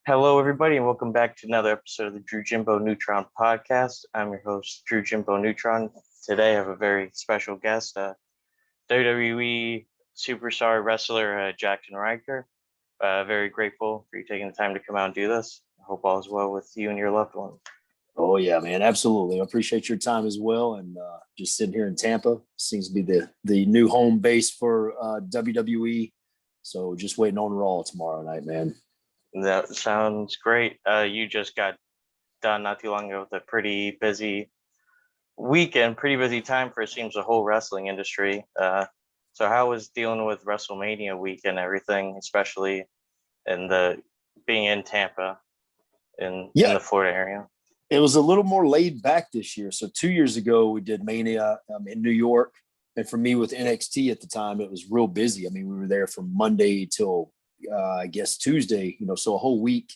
Hello, everybody, and welcome back to another episode of the Drew Jimbo Neutron podcast. I'm your host, Drew Jimbo Neutron. Today, I have a very special guest, WWE superstar wrestler Jaxson Ryker. Very grateful for you taking the time to come out and do this. I hope all is well with you and your loved one. Oh yeah, man, absolutely. I appreciate your time as well. And just sitting here in Tampa seems to be the new home base for WWE. So just waiting on Raw tomorrow night, man. That sounds great. You just got done not too long ago with a pretty busy weekend, pretty busy time for it seems the whole wrestling industry. So how was dealing with WrestleMania week and everything, especially in the being in Tampa in the Florida area? It was a little more laid back this year. So 2 years ago, we did Mania in New York. And for me with NXT at the time, it was real busy. I mean, we were there from Monday till, I guess, Tuesday, so a whole week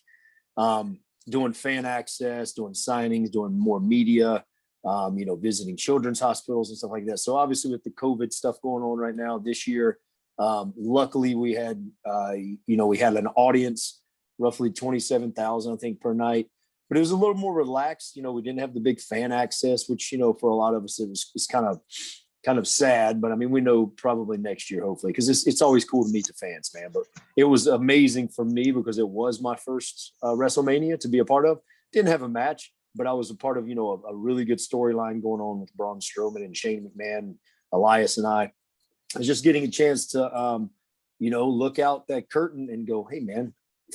doing fan access, doing signings, doing more media, visiting children's hospitals and stuff like that. So obviously with the COVID stuff going on right now this year, luckily we had, we had an audience, roughly 27,000, I think, per night. But it was a little more relaxed. We didn't have the big fan access, which, for a lot of us, it's kind of sad. But I mean, we know probably next year, hopefully, because it's always cool to meet the fans, man. But it was amazing for me because it was my first WrestleMania to be a part of. Didn't have a match, but I was a part of, a really good storyline going on with Braun Strowman and Shane McMahon, Elias and I was just getting a chance to, look out that curtain and go, hey, man,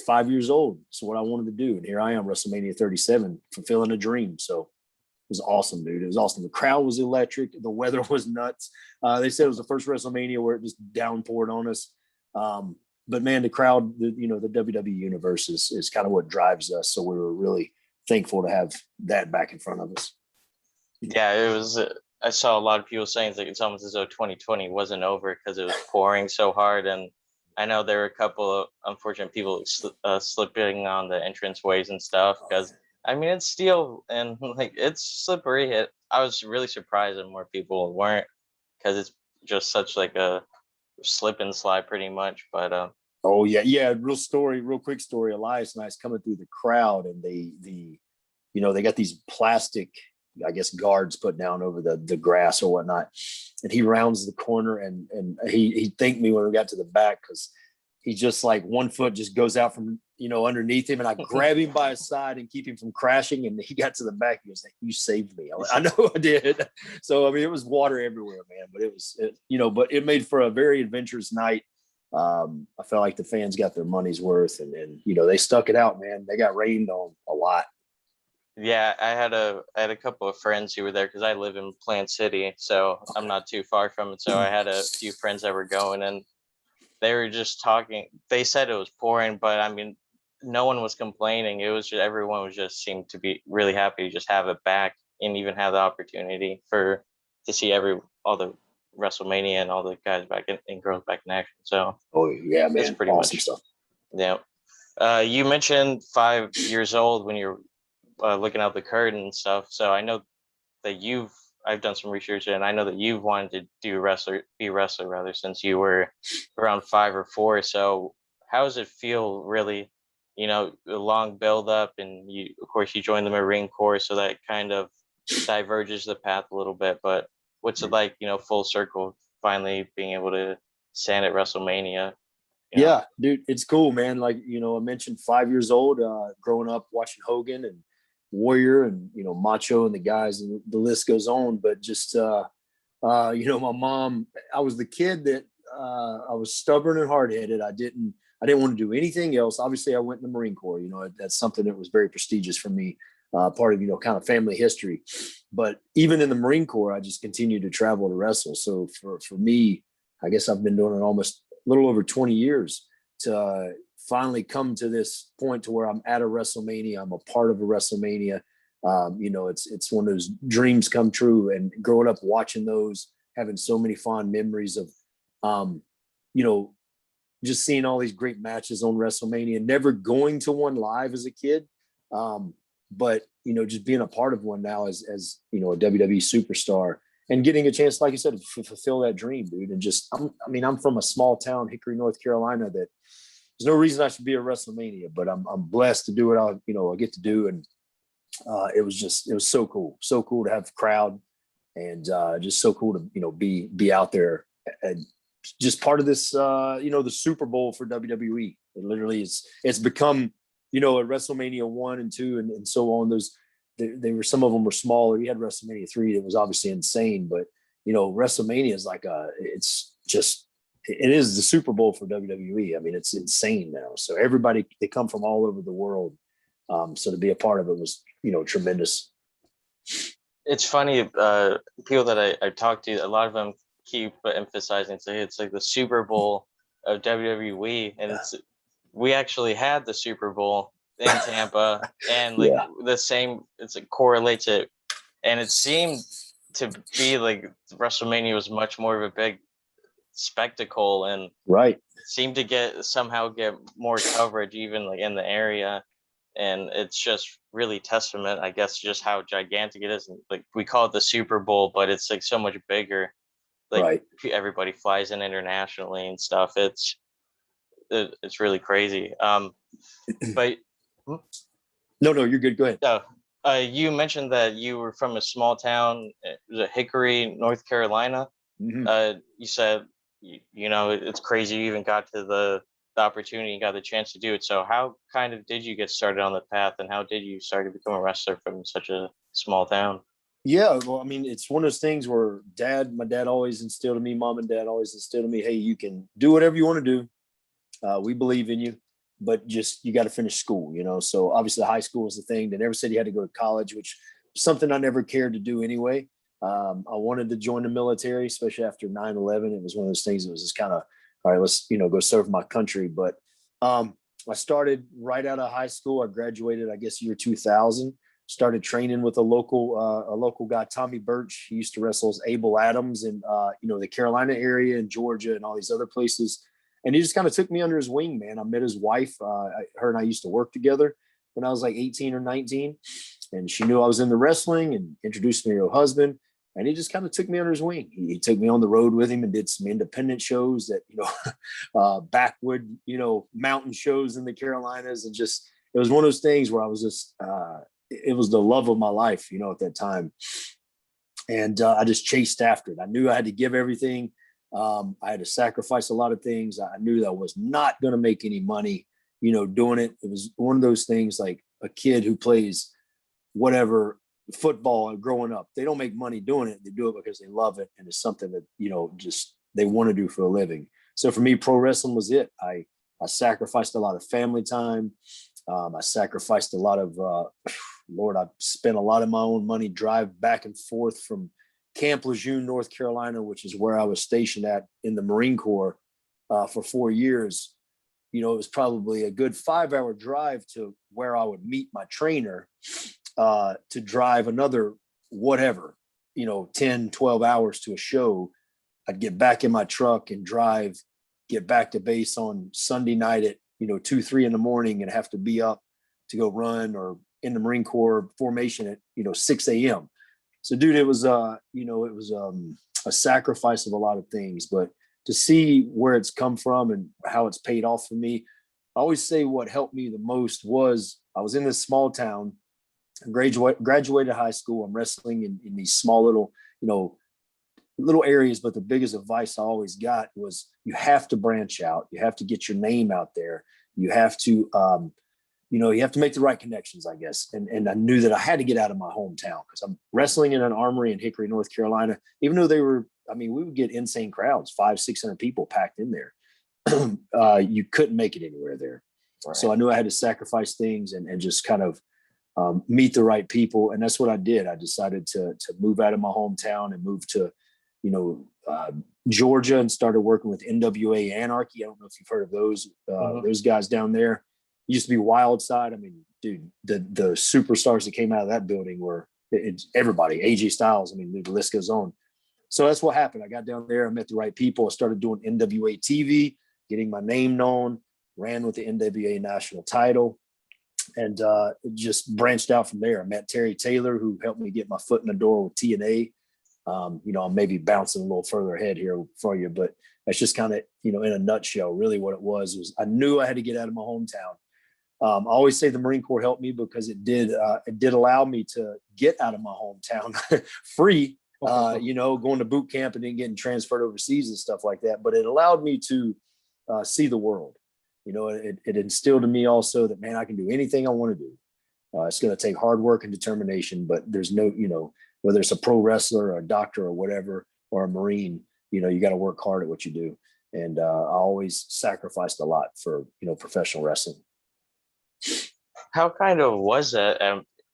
5 years old. So what I wanted to do. And here I am, WrestleMania 37, fulfilling a dream. So it was awesome, dude. It was awesome. The crowd was electric. The weather was nuts. They said it was the first WrestleMania where it just downpoured on us. But man, the crowd, the WWE universe is kind of what drives us. So we were really thankful to have that back in front of us. Yeah, it was. I saw a lot of people saying it's almost as though 2020 wasn't over because it was pouring so hard. And I know there were a couple of unfortunate people slipping on the entranceways and stuff because, I mean, it's steel and it's slippery. I was really surprised that more people weren't because it's just such like a slip and slide pretty much. But oh yeah, real quick story. Elias and I is coming through the crowd and they got these plastic, I guess, guards put down over the grass or whatnot. And he rounds the corner and he thanked me when we got to the back because he just like one foot just goes out from, underneath him. And I grab him by his side and keep him from crashing. And he got to the back. He was like, you saved me. I know I did. So, I mean, it was water everywhere, man. But but it made for a very adventurous night. I felt like the fans got their money's worth and they stuck it out, man. They got rained on a lot. Yeah, I had a couple of friends who were there because I live in Plant City, so I'm not too far from it. So I had a few friends that were going, and they were just talking. They said it was pouring, but I mean, no one was complaining. It was just everyone was just seemed to be really happy to just have it back and even have the opportunity to see all the WrestleMania and all the guys back and girls back in action. So oh yeah, man, it's pretty awesome much stuff. Yeah. You mentioned 5 years old when you're looking out the curtain and stuff. So I know that I've done some research and I know that you've wanted to be a wrestler rather since you were around 5 or 4. So how does it feel really, a long build up and of course you joined the Marine Corps. So that kind of diverges the path a little bit, but what's it like, full circle, finally being able to stand at WrestleMania? Yeah, dude, it's cool, man. Like, I mentioned 5 years old, growing up watching Hogan and Warrior and, Macho and the guys, and the list goes on. But just, my mom, I was the kid that I was stubborn and hard-headed. I didn't want to do anything else. Obviously, I went in the Marine Corps. That's something that was very prestigious for me, part of, kind of family history. But even in the Marine Corps, I just continued to travel to wrestle. So for me, I guess I've been doing it almost a little over 20 years to finally come to this point to where I'm at a WrestleMania. I'm a part of a WrestleMania. It's one of those dreams come true, and growing up watching those, having so many fond memories of, just seeing all these great matches on WrestleMania, never going to one live as a kid. But, just being a part of one now as a WWE superstar and getting a chance, like you said, to fulfill that dream, dude. And I'm from a small town, Hickory, North Carolina, that there's no reason I should be at WrestleMania, but I'm blessed to do what I get to do. And it was so cool to have the crowd, and just so cool to, be out there and just part of this, the Super Bowl for WWE. It literally it's become, at WrestleMania 1 and 2 and so on. They were, some of them were smaller. You had WrestleMania 3 that was obviously insane, but WrestleMania is like it is the Super Bowl for WWE. I mean, it's insane now. So everybody, they come from all over the world. So to be a part of it was, tremendous. It's funny, people that I talk to, a lot of them keep emphasizing, say it's like the Super Bowl of WWE, and we actually had the Super Bowl in Tampa, and like the same, it's like correlates it, and it seemed to be like WrestleMania was much more of a big spectacle, and seemed to somehow get more coverage even like in the area. And it's just really testament, I guess, just how gigantic it is. And like we call it the Super Bowl, but it's like so much bigger. Like everybody flies in internationally and stuff. It's really crazy. But no, you're good. Go ahead. You mentioned that you were from a small town, Hickory, North Carolina. Mm-hmm. You said, it's crazy you even got to the opportunity, you got the chance to do it. So how kind of did you get started on the path, and how did you start to become a wrestler from such a small town? Yeah, well, I mean, it's one of those things where my dad always instilled in me, mom and dad always instilled in me, hey, you can do whatever you want to do. We believe in you, but just, you got to finish school, So obviously high school was the thing. They never said you had to go to college, which was something I never cared to do anyway. I wanted to join the military, especially after 9/11. It was one of those things that was just kind of, all right, let's, go serve my country. But I started right out of high school. I graduated, I guess, year 2000. Started training with a local guy, Tommy Birch. He used to wrestle as Abel Adams in, the Carolina area and Georgia and all these other places. And he just kind of took me under his wing, man. I met his wife. Her and I used to work together when I was like 18 or 19. And she knew I was into wrestling and introduced me to her husband. And he just kind of took me under his wing. He took me on the road with him and did some independent shows that, backwood, mountain shows in the Carolinas. And just, it was one of those things where I was just, it was the love of my life, at that time. And I just chased after it. I knew I had to give everything. I had to sacrifice a lot of things. I knew that I was not going to make any money, doing it. It was one of those things like a kid who plays whatever football growing up. They don't make money doing it. They do it because they love it. And it's something that, just they want to do for a living. So for me, pro wrestling was it. I sacrificed a lot of family time. I sacrificed a lot of, I spent a lot of my own money, drive back and forth from Camp Lejeune, North Carolina, which is where I was stationed at in the Marine Corps for 4 years. It was probably a good 5-hour drive to where I would meet my trainer, to drive another, 10, 12 hours to a show. I'd get back in my truck and get back to base on Sunday night at, 2, 3 in the morning, and have to be up to go run, or in the Marine Corps formation at, 6 a.m. So dude, it was, a sacrifice of a lot of things, but to see where it's come from and how it's paid off for me, I always say what helped me the most was I was in this small town, graduated high school. I'm wrestling in these small little areas, but the biggest advice I always got was you have to branch out. You have to get your name out there. You have to, you have to make the right connections, I guess. And I knew that I had to get out of my hometown because I'm wrestling in an armory in Hickory, North Carolina, even though we would get insane crowds, 500-600 people packed in there. You couldn't make it anywhere there. Right. So I knew I had to sacrifice things and just kind of meet the right people. And that's what I did. I decided to move out of my hometown and move to, Georgia, and started working with NWA Anarchy. I don't know if you've heard of those guys down there. It used to be Wild Side. I mean, dude, the superstars that came out of that building were everybody. AJ Styles. I mean, the list goes on. So that's what happened. I got down there. I met the right people. I started doing NWA TV, getting my name known, ran with the NWA national title, and it just branched out from there. I met Terry Taylor, who helped me get my foot in the door with TNA. I'm maybe bouncing a little further ahead here for you, but that's just kind of, in a nutshell, really what it was I knew I had to get out of my hometown. I always say the Marine Corps helped me because it did allow me to get out of my hometown free, going to boot camp and then getting transferred overseas and stuff like that. But it allowed me to see the world. It instilled in me also that, man, I can do anything I want to do. It's going to take hard work and determination, but there's no, whether it's a pro wrestler or a doctor or whatever, or a Marine, you got to work hard at what you do. And I always sacrificed a lot for, professional wrestling. How kind of was that?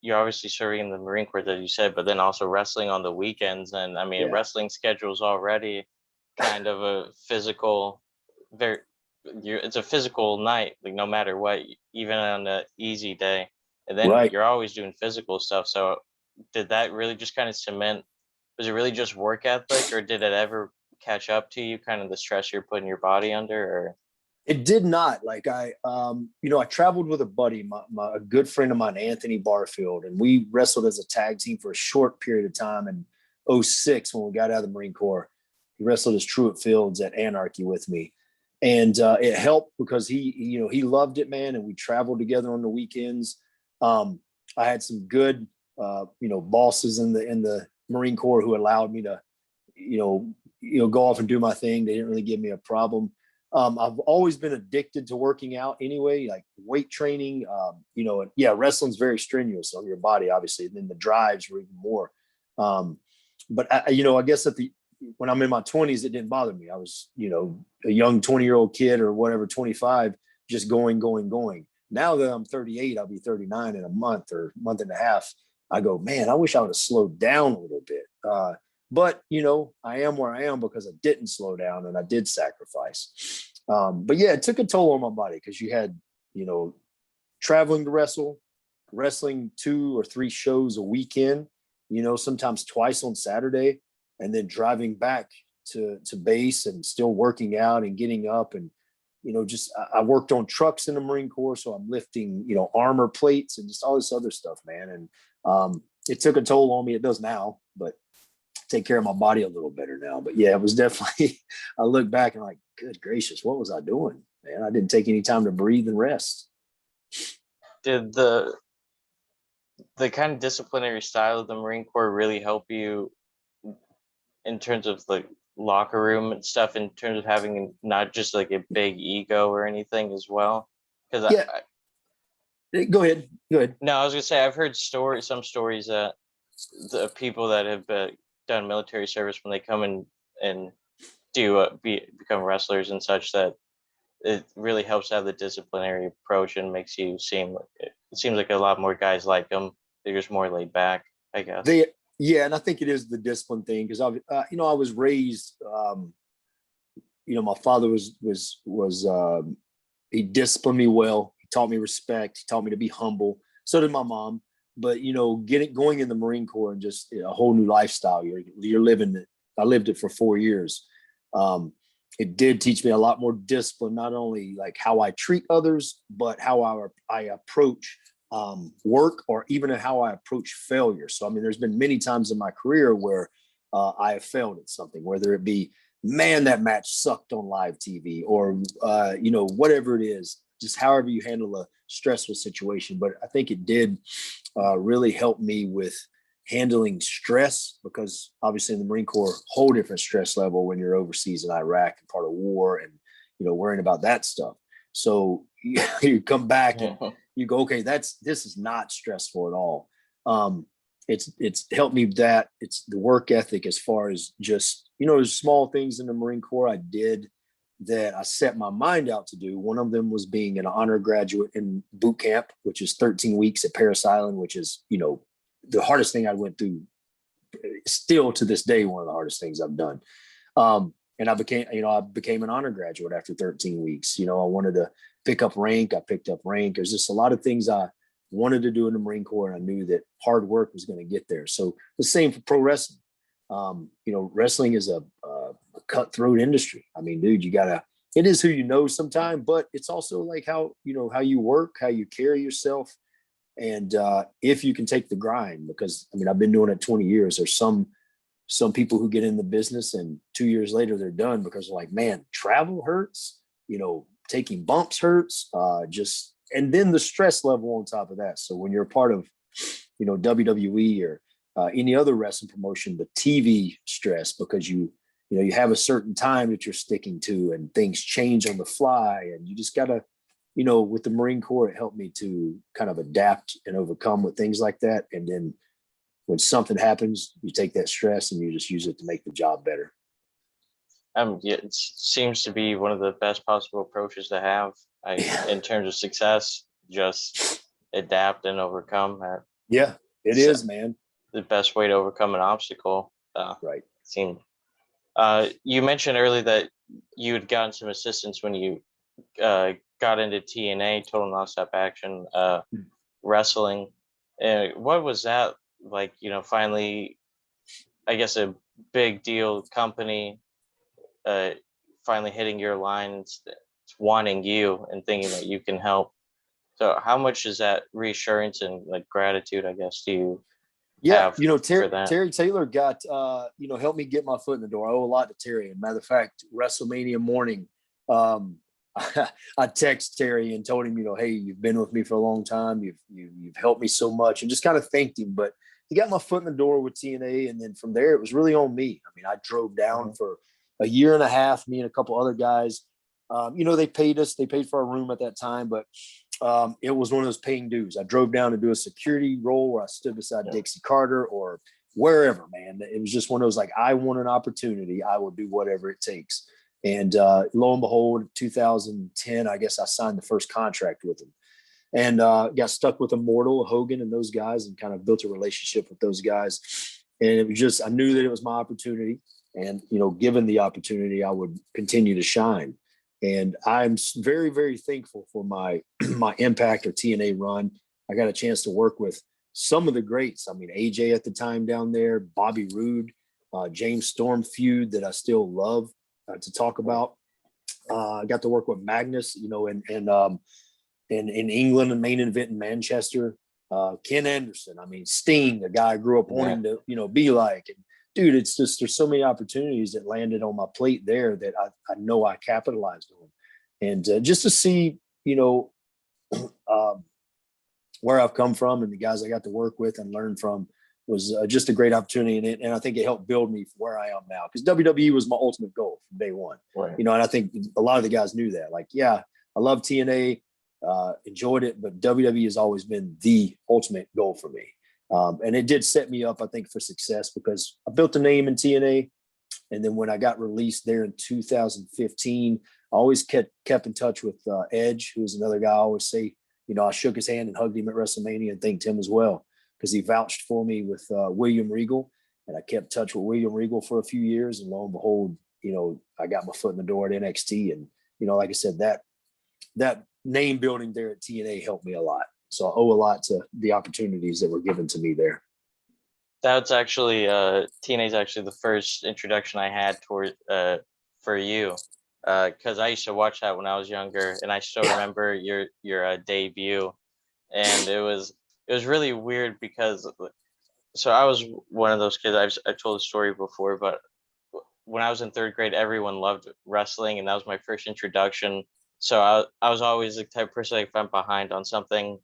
You're obviously serving in the Marine Corps, that you said, but then also wrestling on the weekends. And I mean, wrestling schedule's already kind of a physical, it's a physical night, like no matter what, even on an easy day. And then you're always doing physical stuff. So did that really just kind of cement, was it really just work ethic, or did it ever catch up to you, kind of the stress you're putting your body under? Or it did not. Like I traveled with a buddy, a good friend of mine, Anthony Barfield, and we wrestled as a tag team for a short period of time in 2006 when we got out of the Marine Corps. He wrestled as Truett Fields at Anarchy with me. And it helped because he loved it, man. And we traveled together on the weekends. I had some good, bosses in the Marine Corps who allowed me to, go off and do my thing. They didn't really give me a problem. I've always been addicted to working out anyway, like weight training, wrestling's very strenuous on your body, obviously. And then the drives were even more. But I guess when I'm in my 20s, it didn't bother me. I was, a young 20-year-old kid or whatever, 25, just going. Now that I'm 38, I'll be 39 in a month or month and a half. I go, man, I wish I would have slowed down a little bit. But, I am where I am because I didn't slow down and I did sacrifice. But yeah, it took a toll on my body because you had, traveling to wrestling 2 or 3 shows a weekend, sometimes twice on Saturday, and then driving back to base and still working out and getting up. And, I worked on trucks in the Marine Corps. So I'm lifting, armor plates and just all this other stuff, man. And it took a toll on me. It does now, but take care of my body a little better now. But yeah, it was definitely, I look back and like, good gracious, what was I doing, man? I didn't take any time to breathe and rest. Did the kind of disciplinary style of the Marine Corps really help you in terms of the locker room and stuff, in terms of having not just like a big ego or anything as well? Because Go ahead. No, I was gonna say, I've heard some stories that the people that have done military service, when they come in and do become wrestlers and such, that it really helps to have the disciplinary approach and makes you seem like it seems like a lot more guys like them. They're just more laid back, I guess. And I think it is the discipline thing because I was raised. My father was he disciplined me well. He taught me respect. He taught me to be humble. So did my mom. But going in the Marine Corps and just a whole new lifestyle. You're living it. I lived it for 4 years. It did teach me a lot more discipline, not only like how I treat others, but how I approach work, or even how I approach failure. So, I mean, there's been many times in my career where I have failed at something, whether it be, man, that match sucked on live TV, or, whatever it is, just however you handle a stressful situation. But I think it did really help me with handling stress, because obviously in the Marine Corps, whole different stress level when you're overseas in Iraq and part of war and, worrying about that stuff. So you come back and you go, okay, this is not stressful at all. It's helped me that it's the work ethic, as far as just, there's small things in the Marine Corps I did that I set my mind out to do. One of them was being an honor graduate in boot camp, which is 13 weeks at Parris Island, which is, the hardest thing I went through, still to this day, one of the hardest things I've done. And I became an honor graduate after 13 weeks. I wanted to pick up rank. I picked up rank. There's just a lot of things I wanted to do in the Marine Corps, and I knew that hard work was going to get there. So the same for pro wrestling. Wrestling is a cutthroat industry. I mean, dude, it is who you know sometimes, but it's also like how you work, how you carry yourself. And if you can take the grind, because I've been doing it 20 years, there's some some people who get in the business and 2 years later they're done because they're like, man, travel hurts, taking bumps hurts, and then the stress level on top of that. So when you're a part of, WWE or any other wrestling promotion, the TV stress, because you have a certain time that you're sticking to and things change on the fly, and you just gotta, with the Marine Corps, it helped me to kind of adapt and overcome with things like that. And then when something happens, you take that stress and you just use it to make the job better. Yeah, it seems to be one of the best possible approaches to have in terms of success. Just adapt and overcome. Yeah, it is, man. The best way to overcome an obstacle. Right. You mentioned earlier that you had gotten some assistance when you got into TNA, Total Nonstop Action, wrestling. What was that like? Finally, I guess a big deal company finally hitting your line, wanting you and thinking that you can help. So how much is that reassurance and like gratitude, I guess, do you have for that? Terry Taylor got, helped me get my foot in the door. I owe a lot to Terry. And matter of fact, WrestleMania morning, I text Terry and told him, hey, you've been with me for a long time. You've helped me so much, and just kind of thanked him. But he got my foot in the door with TNA. And then from there, it was really on me. I mean, I drove down for a year and a half, me and a couple other guys. They paid us. They paid for our room at that time, but it was one of those paying dues. I drove down to do a security role where I stood beside Dixie Carter or wherever, man. It was just one of those, like, I want an opportunity. I will do whatever it takes. And lo and behold, 2010, I guess I signed the first contract with him, and got stuck with Immortal, Hogan, and those guys, and kind of built a relationship with those guys. And it was just, I knew that it was my opportunity. And, given the opportunity, I would continue to shine. And I'm very, very thankful for my Impact or TNA run. I got a chance to work with some of the greats. I mean, AJ at the time down there, Bobby Roode, James Storm feud that I still love to talk about. I got to work with Magnus, in England and main event in Manchester. Ken Anderson, I mean, Sting, the guy I grew up wanting to, be like. And dude, it's just, there's so many opportunities that landed on my plate there that I know I capitalized on. And just to see, where I've come from and the guys I got to work with and learn from was just a great opportunity. And I think it helped build me where I am now, because WWE was my ultimate goal from day one. Right. And I think a lot of the guys knew that. Like, yeah, I love TNA, enjoyed it, but WWE has always been the ultimate goal for me. And it did set me up, I think, for success, because I built a name in TNA. And then when I got released there in 2015, I always kept in touch with Edge, who was another guy I always say, I shook his hand and hugged him at WrestleMania and thanked him as well, because he vouched for me with William Regal. And I kept touch with William Regal for a few years. And lo and behold, I got my foot in the door at NXT. And, like I said, that name building there at TNA helped me a lot. So I owe a lot to the opportunities that were given to me there. That's actually TNA is actually the first introduction I had toward for you, because I used to watch that when I was younger, and I still remember your debut, and it was really weird because so I was one of those kids. I've told the story before, but when I was in third grade, everyone loved wrestling, and that was my first introduction. So I was always the type of person, like, if I'm behind on something,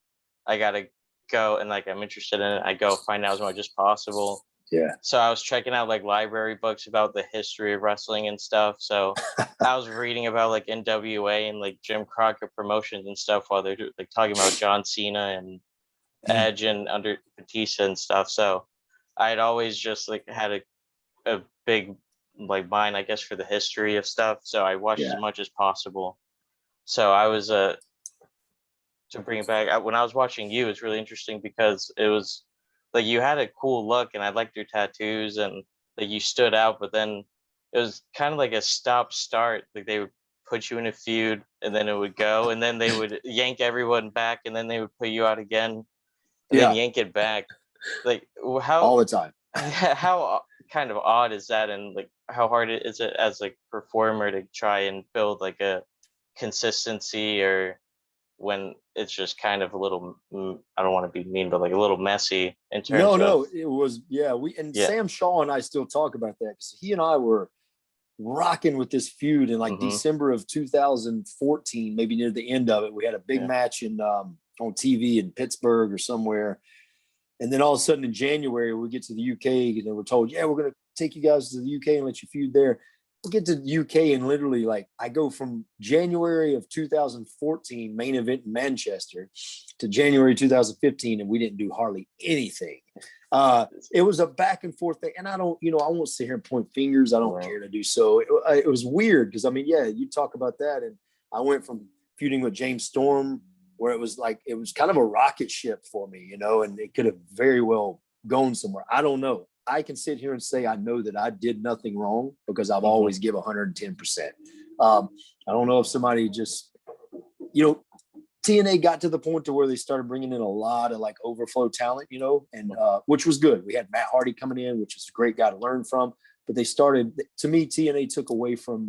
I gotta go, and like I'm interested in it, I go find out as much as possible. Yeah. So I was checking out like library books about the history of wrestling and stuff. So I was reading about like NWA and like Jim Crockett promotions and stuff while they're like talking about John Cena and Edge and under Batista and stuff. So I had always just like had a big like mind, I guess, for the history of stuff. So I watched as much as possible. So I was to bring it back, when I was watching you, it's really interesting because it was like you had a cool look, and I liked your tattoos, and like you stood out. But then it was kind of like a stop-start. Like they would put you in a feud, and then it would go, and then they would yank everyone back, and then they would put you out again, and then yank it back. Like how all the time. How kind of odd is that, and like how hard is it as a performer to try and build like a consistency or when it's just kind of a little, I don't want to be mean, but like a little messy in terms No, of, it was, yeah. yeah. Sam Shaw and I still talk about that because he and I were rocking with this feud in like Mm-hmm. December of 2014, maybe near the end of it. We had a big Yeah. match on TV in Pittsburgh or somewhere. And then all of a sudden in January, we get to the UK and we're told, yeah, we're going to take you guys to the UK and let you feud there. We get to the UK and literally, like, I go from January of 2014 main event in Manchester to January 2015, and we didn't do hardly anything. It was a back and forth thing. And I don't, I won't sit here and point fingers. I don't care to do so. It was weird because, I mean, yeah, you talk about that. And I went from feuding with James Storm, where it was kind of a rocket ship for me, and it could have very well gone somewhere. I don't know. I can sit here and say I know that I did nothing wrong because I've always give 110%. I don't know if somebody just, TNA got to the point to where they started bringing in a lot of like overflow talent, and which was good. We had Matt Hardy coming in, which is a great guy to learn from. But they started, to me, TNA took away from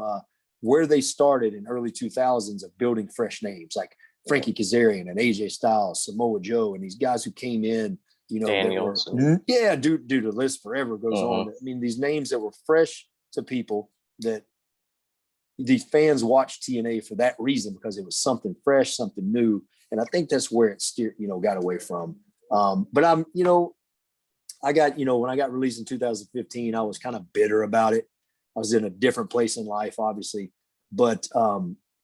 where they started in early 2000s of building fresh names like Frankie Kazarian and AJ Styles, Samoa Joe, and these guys who came in, Daniels. dude, the list forever goes on. I mean, these names that were fresh to people that these fans watched TNA for that reason, because it was something fresh, something new. And I think that's where it got away from. But I got, when I got released in 2015, I was kind of bitter about it. I was in a different place in life, obviously, but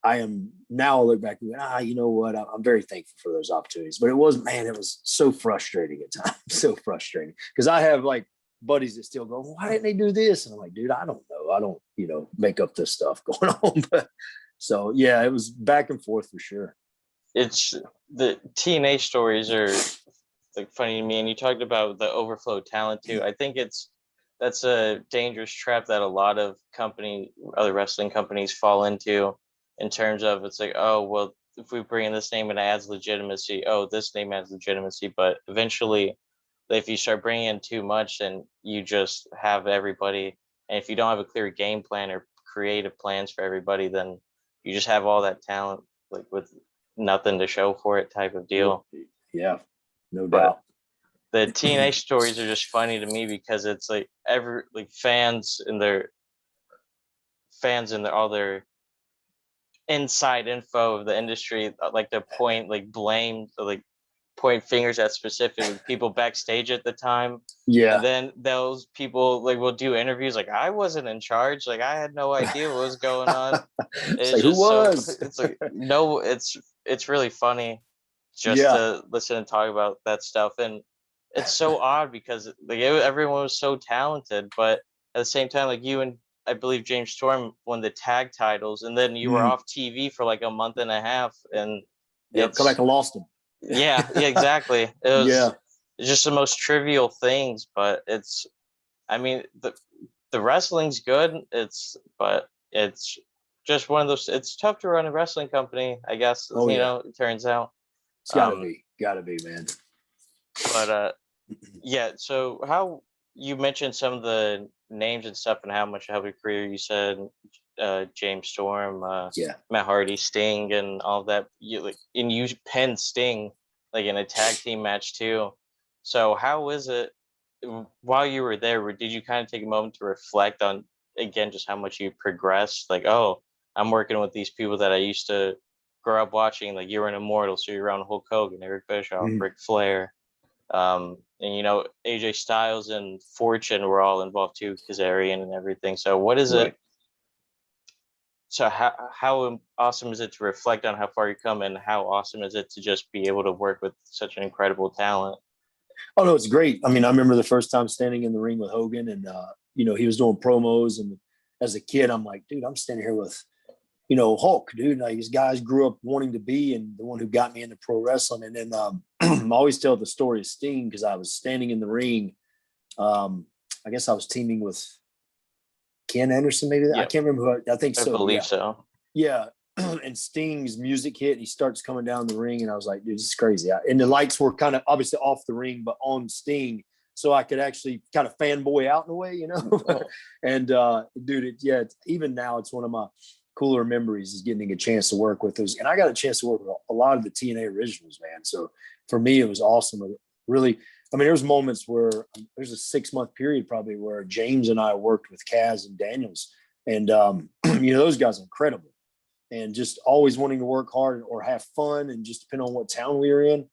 I am now, I look back and go, you know what? I'm very thankful for those opportunities. But it was so frustrating at times, so frustrating. Because I have like buddies that still go, well, why didn't they do this? And I'm like, dude, I don't know. I don't, make up this stuff going on. But so, yeah, it was back and forth for sure. It's the TNA stories are like funny to me. And you talked about the overflow talent too. I think that's a dangerous trap that a lot of other wrestling companies fall into, in terms of, it's like, oh, well, if we bring in this name, it adds legitimacy. Oh, this name adds legitimacy. But eventually, if you start bringing in too much, then you just have everybody. And if you don't have a clear game plan or creative plans for everybody, then you just have all that talent, like with nothing to show for it, type of deal. Yeah, no doubt. The TNA stories are just funny to me because it's like fans and all their inside info of the industry, like to point fingers at specific people backstage at the time. Yeah. And then those people will do interviews like, I wasn't in charge, like I had no idea what was going on. It's like, who was? It's like, no, it's really funny just to listen and talk about that stuff. And it's so odd because everyone was so talented, but at the same time, like you and I believe James Storm won the tag titles, and then you were off TV for like a month and a half, and come back and lost them. Yeah, exactly. It was just the most trivial things, but I mean, the wrestling's good. But it's just one of those. It's tough to run a wrestling company, I guess. It turns out. It's gotta be, man. But yeah. So how you mentioned some of the names and stuff and how much it helped your career. You said James Storm, Matt Hardy, Sting, and all that. You penned Sting like in a tag team match too. So how is it while you were there? Did you kind of take a moment to reflect on again just how much you progressed? Like, oh, I'm working with these people that I used to grow up watching. Like you were an Immortal, so you're around Hulk Hogan, Eric Bischoff, Ric Flair. And AJ Styles and Fortune were all involved too, Kazarian and everything. So what is it? So how awesome is it to reflect on how far you come, and how awesome is it to just be able to work with such an incredible talent? Oh no, it's great. I mean, I remember the first time standing in the ring with Hogan, and he was doing promos, and as a kid, I'm like, dude, I'm standing here with Hulk, dude. Like these guys grew up wanting to be, and the one who got me into pro wrestling. And then I always tell the story of Sting because I was standing in the ring. I guess I was teaming with Ken Anderson, maybe. Yep. I can't remember who. I think so. I believe so. Yeah. And Sting's music hit, and he starts coming down the ring, and I was like, dude, this is crazy. And the lights were kind of obviously off the ring, but on Sting, so I could actually kind of fanboy out in a way, And dude, even now it's one of my cooler memories is getting a chance to work with those. And I got a chance to work with a lot of the TNA originals, man. So for me, it was awesome. Really, I mean, there's moments where there's a 6-month period probably where James and I worked with Kaz and Daniels. And, those guys are incredible. And just always wanting to work hard or have fun, and just depending on what town we were in.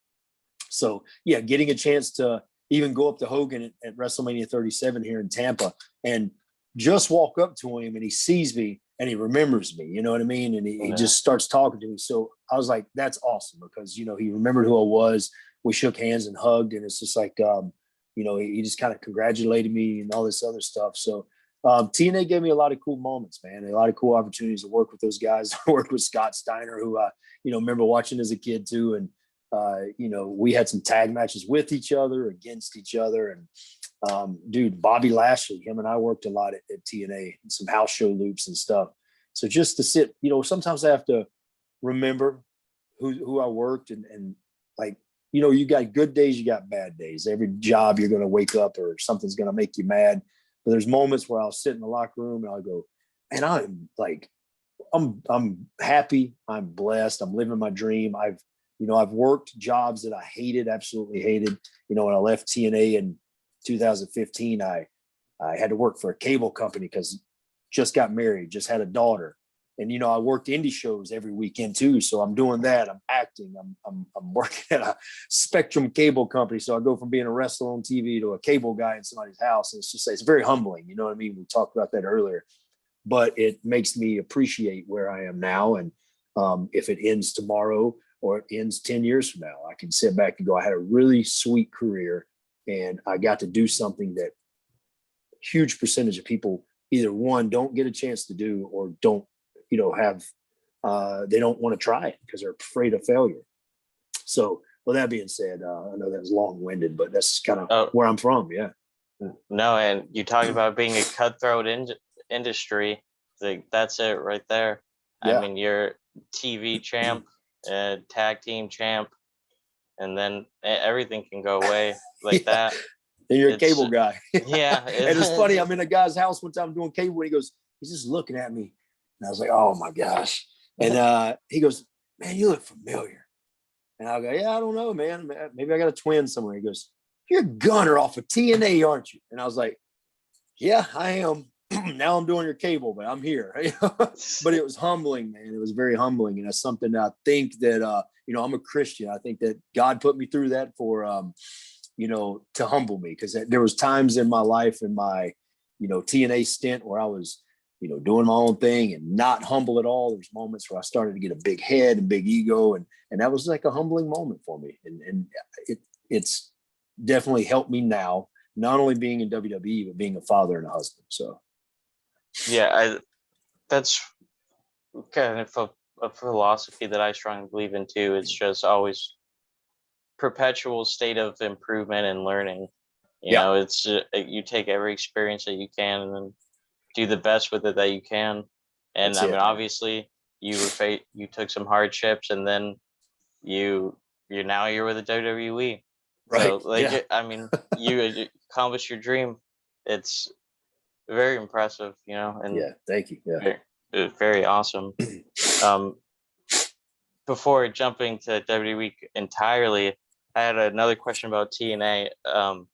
So, yeah, getting a chance to even go up to Hogan at WrestleMania 37 here in Tampa and just walk up to him, and he sees me and he remembers me, you know what I mean? And he just starts talking to me. So I was like, that's awesome, because, he remembered who I was. We shook hands and hugged, and it's just like, he just kind of congratulated me and all this other stuff. So TNA gave me a lot of cool moments, man, and a lot of cool opportunities to work with those guys. I worked with Scott Steiner, who I, remember watching as a kid too. And, we had some tag matches with each other, against each other. And dude, Bobby Lashley, him and I worked a lot at TNA, and some house show loops and stuff. So just to sit, sometimes I have to remember who I worked, and like, you got good days, you got bad days. Every job you're going to wake up or something's going to make you mad. But there's moments where I'll sit in the locker room and I'll go, and I'm like, I'm happy. I'm blessed. I'm living my dream. I've worked jobs that I hated, absolutely hated. When I left TNA in 2015, I had to work for a cable company because just got married, just had a daughter. And, I worked indie shows every weekend too. So I'm doing that. I'm acting. I'm working at a Spectrum cable company. So I go from being a wrestler on TV to a cable guy in somebody's house. And it's very humbling. You know what I mean? We talked about that earlier, but it makes me appreciate where I am now. And if it ends tomorrow or it ends 10 years from now, I can sit back and go, I had a really sweet career, and I got to do something that huge percentage of people either, one, don't get a chance to do, or don't, have, they don't want to try it because they're afraid of failure. So, well, that being said, I know that was long-winded, but that's kind of where I'm from. Yeah. No, and you talk about being a cutthroat industry. That's it right there. Yeah. I mean, you're TV champ, tag team champ, and then everything can go away like that. And you're a cable guy. Yeah. And it's funny. I'm in a guy's house one time doing cable, and he goes, he's just looking at me. And I was like, oh my gosh. And he goes, man, you look familiar. And I go, yeah, I don't know, man. Maybe I got a twin somewhere. He goes, you're Gunner off of TNA, aren't you? And I was like, yeah, I am. Now I'm doing your cable, but I'm here. But it was humbling, man. It was very humbling. And that's something that I think that, I'm a Christian. I think that God put me through that for, to humble me. Because there was times in my life, in my, TNA stint, where I was, doing my own thing and not humble at all. There's moments where I started to get a big head and big ego. And that was like a humbling moment for me. And it's definitely helped me now, not only being in WWE, but being a father and a husband. So. Yeah, that's kind of a philosophy that I strongly believe in too. It's just always perpetual state of improvement and learning. You know, it's you take every experience that you can and then do the best with it that you can. And that's obviously you took some hardships, and then you're with the WWE. Right. So I mean, you accomplished your dream. It's very impressive, and yeah, thank you. Yeah. Very, very awesome. Before jumping to WWE entirely, I had another question about TNA.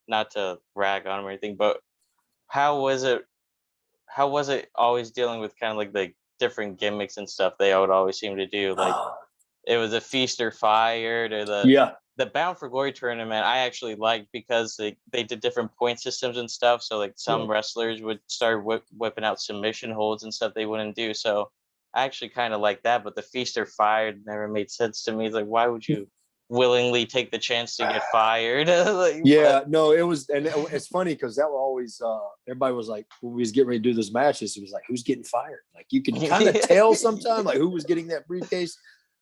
Not to rag on them or anything, but how was it always dealing with kind of like the different gimmicks and stuff they would always seem to do? Like it was a feast or fired, or the Bound for Glory tournament I actually liked because they did different point systems and stuff. So like some wrestlers would start whipping out submission holds and stuff they wouldn't do. So I actually kind of like that, but the feast or fired never made sense to me. It's like, why would you willingly take the chance to get fired? No, it was, and it's funny because that was always, everybody was like, when we was getting ready to do those matches, it was like, who's getting fired? Like you can kind of tell sometimes, like who was getting that briefcase.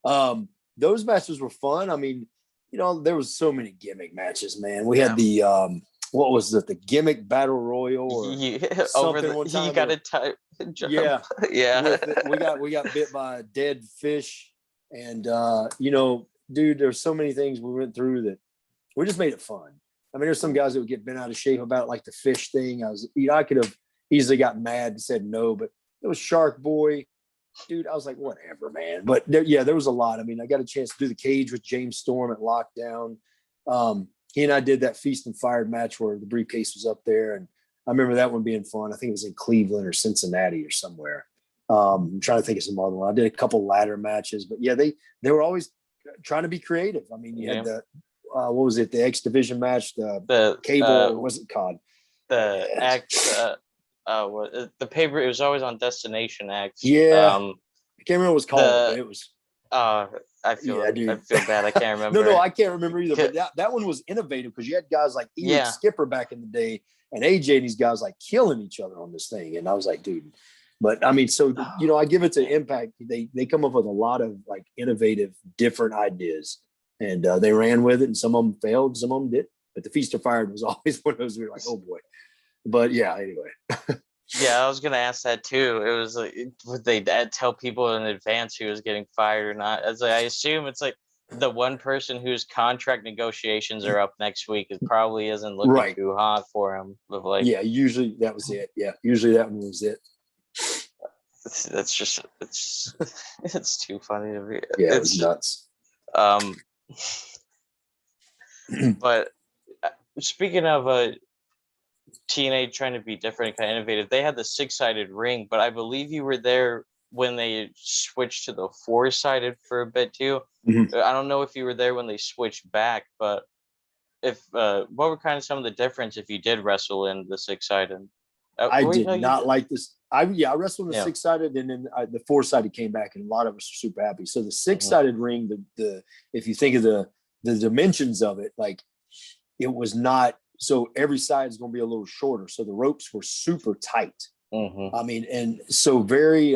Those matches were fun. I mean, there was so many gimmick matches, man. We had the what was it, the gimmick battle royal or something one time. You got to type. Yeah. We got bit by a dead fish, and dude, there's so many things we went through that we just made it fun. I mean, there's some guys that would get bent out of shape about like the fish thing. I could have easily got mad and said no, but it was Shark Boy, dude, I was like, whatever, man. But there was a lot. I mean, I got a chance to do the cage with James Storm at Lockdown. He and I did that Feast and Fired match where the briefcase was up there, and I remember that one being fun. I think it was in Cleveland or Cincinnati or somewhere. I'm trying to think of some other one. I did a couple ladder matches, but yeah, they were always trying to be creative. I mean, you had the what was it? The X Division match, the cable. What's it called? The X. The paper. It was always on Destination X. Yeah, I can't remember what it was called, but it was. I feel bad. I can't remember. No, I can't remember either. But that one was innovative because you had guys like Elite Skipper back in the day, and AJ and these guys like killing each other on this thing, and I was like, dude. But I mean, so I give it to Impact. They come up with a lot of like innovative, different ideas, and they ran with it. And some of them failed, some of them did. But the Feast or Fired was always one of those. We were like, oh boy. But yeah, anyway. Yeah, I was gonna ask that too. It was like, would they tell people in advance who was getting fired or not? As I assume it's like the one person whose contract negotiations are up next week probably isn't looking too hot for him. But like, yeah, usually that was it. Yeah, usually that one was it. That's just it's too funny to me. Yeah, it's nuts. But speaking of TNA trying to be different, kind of innovative, they had the 6-sided ring, but I believe you were there when they switched to the 4-sided for a bit too. Mm-hmm. I don't know if you were there when they switched back, but if what were kind of some of the difference if you did wrestle in the 6-sided? I did not like this. I wrestled in the 6-sided, and then the 4-sided came back, and a lot of us are super happy. So the 6-sided ring, the if you think of the dimensions of it, like it was not. So every side is going to be a little shorter. So the ropes were super tight. Mm-hmm. I mean, and so very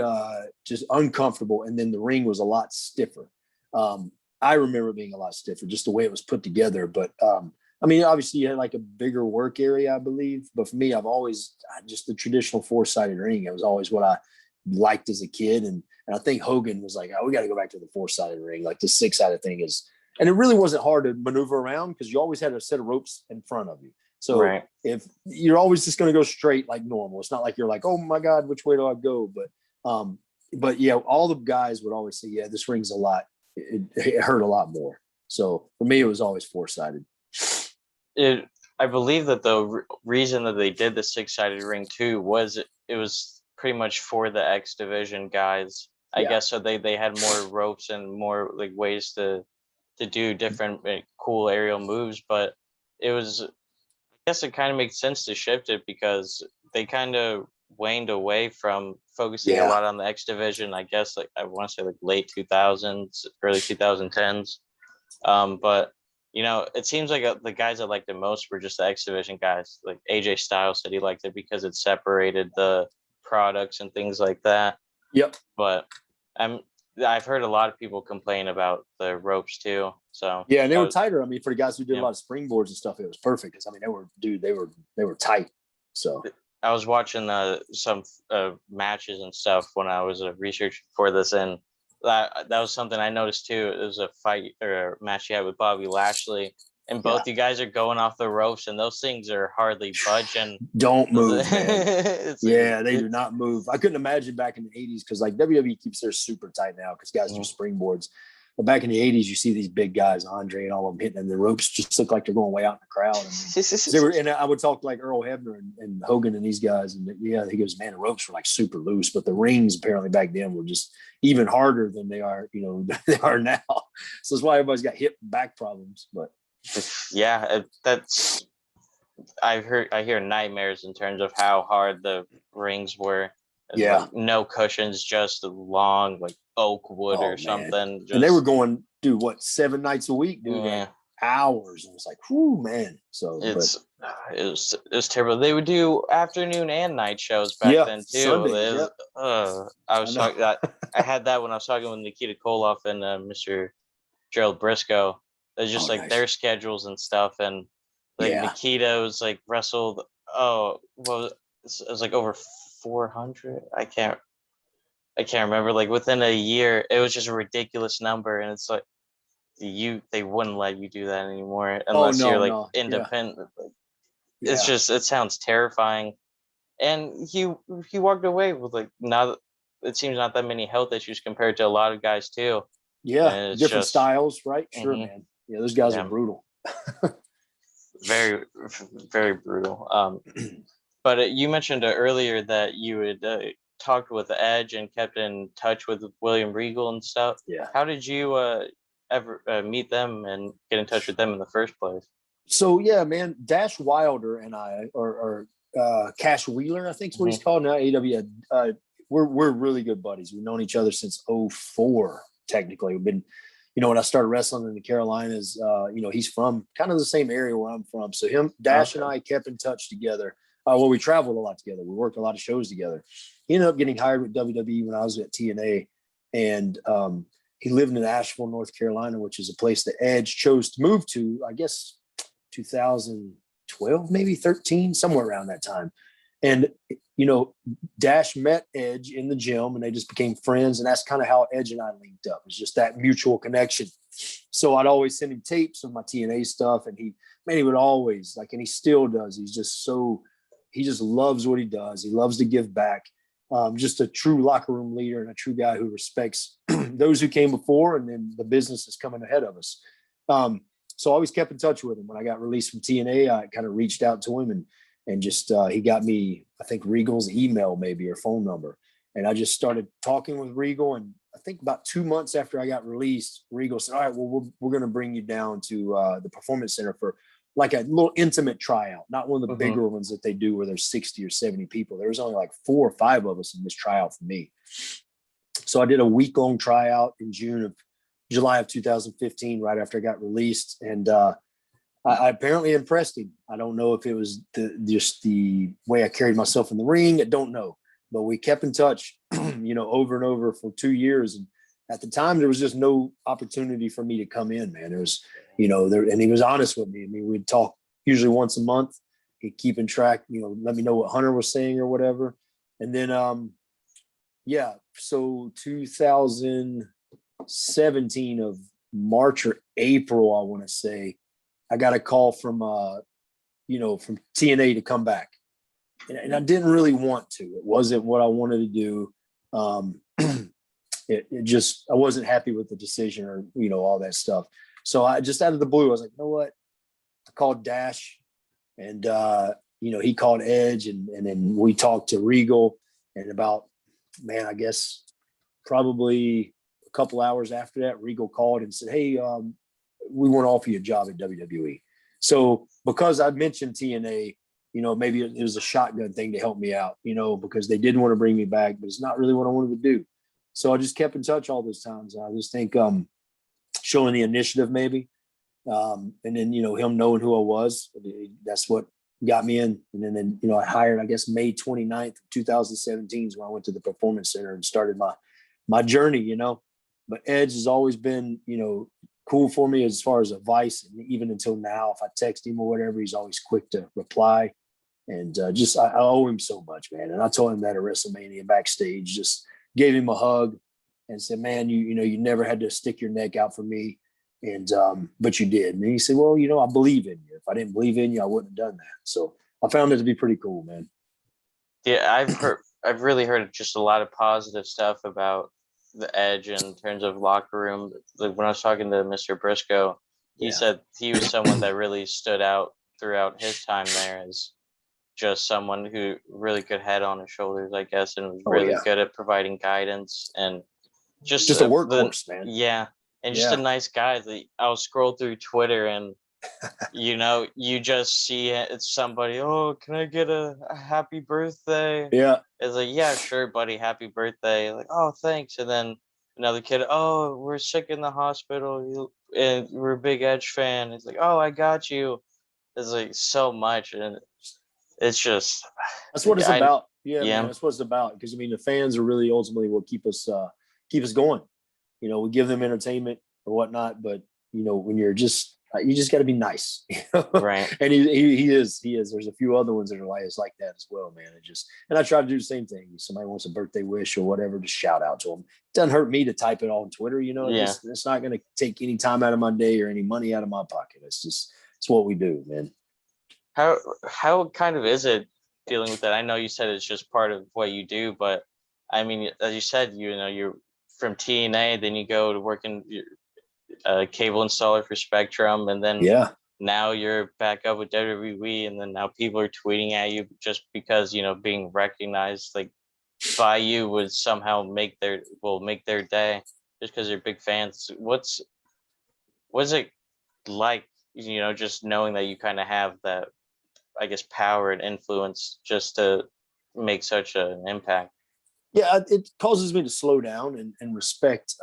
just uncomfortable. And then the ring was a lot stiffer. I remember being a lot stiffer, just the way it was put together. But I mean, obviously you had like a bigger work area, I believe. But for me, I've always just the traditional 4-sided ring. It was always what I liked as a kid. And I think Hogan was like, oh, we got to go back to the 4-sided ring. Like the 6-sided thing is. And it really wasn't hard to maneuver around because you always had a set of ropes in front of you. So if you're always just going to go straight like normal, it's not like you're like, oh my God, which way do I go? But yeah, all the guys would always say, yeah, this ring's a lot. It hurt a lot more. So for me, it was always 4-sided. I believe that the reason that they did the 6-sided ring too was it was pretty much for the X Division guys. I guess so they had more ropes and more like ways to do different cool aerial moves, but it was, I guess it kind of makes sense to shift it because they kind of waned away from focusing a lot on the X Division, I guess, like I want to say like late 2000s, early 2010s. But it seems like the guys I liked the most were just the X Division guys. Like AJ Styles said he liked it because it separated the products and things like that. Yep. But I've heard a lot of people complain about the ropes too. So yeah, and they were tighter. I mean, for the guys who did a lot of springboards and stuff, it was perfect. Because I mean, they were tight. So I was watching some matches and stuff when I was researching for this, and that was something I noticed too. It was a fight or a match you had with Bobby Lashley, and both you guys are going off the ropes, and those things are hardly budging. Don't move, man. They do not move. I couldn't imagine back in the 80s because like WWE keeps theirs super tight now because guys do springboards. But back in the 80s, you see these big guys, Andre and all of them hitting, and the ropes just look like they're going way out in the crowd. I mean, and I would talk to like Earl Hebner and Hogan and these guys, and he goes, man, the ropes were like super loose, but the rings apparently back then were just even harder than they are, they are now. So that's why everybody's got hip and back problems. But yeah, I hear nightmares in terms of how hard the rings were. Yeah, like no cushions, just long like oak wood or something. And they were going, dude, 7 nights a week, dude? Yeah. Like hours. And it was like, whew, man. So it was terrible. They would do afternoon and night shows back then too. Sunday, I was talking that I had that when I was talking with Nikita Koloff and Mr. Gerald Briscoe. It's just like their schedules and stuff, and like Nikita was like wrestled. It was like over 400. I can't remember. Like within a year, it was just a ridiculous number, and it's like they wouldn't let you do that anymore unless you're like independent. Like, it's just, it sounds terrifying. And he walked away with like, now it seems not that many health issues compared to a lot of guys too. Yeah, And it's different just styles, right? Sure, Mhm. man. Yeah, those guys are Yeah. brutal. very, very brutal. But you mentioned earlier that you had talked with Edge and kept in touch with William Regal and stuff. Yeah. How did you ever meet them and get in touch with them in the first place? So yeah, man, Dash Wilder and I, or Cash Wheeler, I think is what he's called now. AW. We're really good buddies. We've known each other since '04. Technically, we've been, when I started wrestling in the Carolinas, he's from kind of the same area where I'm from. So Dash and I kept in touch together. Well, we traveled a lot together. We worked a lot of shows together. He ended up getting hired with WWE when I was at TNA, and he lived in Asheville, North Carolina, which is a place that Edge chose to move to, I guess 2012, maybe 13, somewhere around that time. And, Dash met Edge in the gym and they just became friends. And that's kind of how Edge and I linked up. It's just that mutual connection. So I'd always send him tapes of my TNA stuff. And he would always and he still does. He just loves what he does. He loves to give back. Just a true locker room leader and a true guy who respects those who came before. And then the business is coming ahead of us. So I always kept in touch with him. When I got released from TNA, I kind of reached out to him and just he got me, I think, Regal's email maybe or phone number. And I just started talking with Regal. And I think about 2 months after I got released, Regal said, all right, well, we're going to bring you down to the Performance Center for like a little intimate tryout, not one of the bigger ones that they do where there's 60 or 70 people. There was only like 4 or 5 of us in this tryout for me. So I did a week-long tryout in July of 2015, right after I got released. And I apparently impressed him. I don't know if it was just the way I carried myself in the ring. I don't know. But we kept in touch, over and over for 2 years. And at the time, there was just no opportunity for me to come in, man. It was, and he was honest with me. I mean, we'd talk usually once a month. He'd keep in track, let me know what Hunter was saying or whatever. And then, so 2017 of March or April, I want to say, I got a call from TNA to come back. And I didn't really want to. It wasn't what I wanted to do. I wasn't happy with the decision or, all that stuff. So I just out of the blue, I was like, you know what? I called Dash and, he called Edge and then we talked to Regal. And about, I guess probably a couple hours after that, Regal called and said, hey, we want to offer you a job at WWE. So because I mentioned TNA, maybe it was a shotgun thing to help me out, because they didn't want to bring me back, but it's not really what I wanted to do. So I just kept in touch all those times. I just think showing the initiative maybe. And then, him knowing who I was, that's what got me in. And then I hired, I guess, May 29th, 2017 is when I went to the Performance Center and started my journey, But Edge has always been, cool for me as far as advice. And even until now, if I text him or whatever, he's always quick to reply. And I owe him so much, man. And I told him that at WrestleMania backstage, just gave him a hug and said, man, you never had to stick your neck out for me. And, but you did. And he said, well, I believe in you. If I didn't believe in you, I wouldn't have done that. So I found it to be pretty cool, man. Yeah, I've really heard just a lot of positive stuff about the Edge in terms of locker room. Like when I was talking to Mr. Briscoe, he said he was someone that really stood out throughout his time there as just someone who really good head on his shoulders, I guess, and was really good at providing guidance and just a workhorse, man. Yeah. And just a nice guy. I'll scroll through Twitter and you just see it's somebody, oh, can I get a happy birthday? Yeah. It's like, yeah, sure, buddy, happy birthday. Like, oh, thanks. And then another kid, oh, we're sick in the hospital and we're a big Edge fan. It's like, oh, I got you. It's like so much. And it's just that's what it's about. Yeah, yeah. Man, that's what it's about. Because the fans are really ultimately what keep us going. We give them entertainment or whatnot, but when you just got to be nice, right? And he is. There's a few other ones that are like that as well, man. And I try to do the same thing. If somebody wants a birthday wish or whatever, just shout out to them. It doesn't hurt me to type it on Twitter, It's not going to take any time out of my day or any money out of my pocket. It's what we do, man. How kind of is it dealing with that? I know you said it's just part of what you do, but I mean, as you said, you're from TNA, then you go to work in cable installer for Spectrum, and then Yeah. now you're back up with WWE, and then now people are tweeting at you just because being recognized like by you would somehow make their day just because they're big fans. What's it like, just knowing that you kind of have that, I guess, power and influence just to make such an impact? Yeah, it causes me to slow down and respect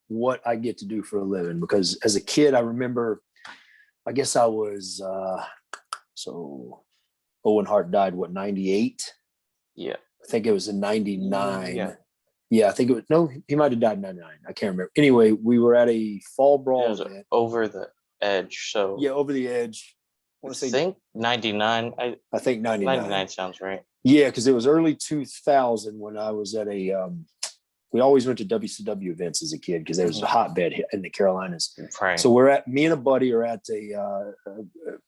what I get to do for a living. Because as a kid, I remember, I guess I was so Owen Hart died, what, 98? Yeah. I think it was in 99. Yeah. Yeah, I think it was, no, he might have died in 99. I can't remember. Anyway, we were at a fall brawl event. Over the Edge. So yeah, Over the Edge. I think 99. I think 99. 99 sounds right. Yeah, because it was early 2000 when I was at a we always went to WCW events as a kid because there was a hotbed in the Carolinas. Right. So me and a buddy are at a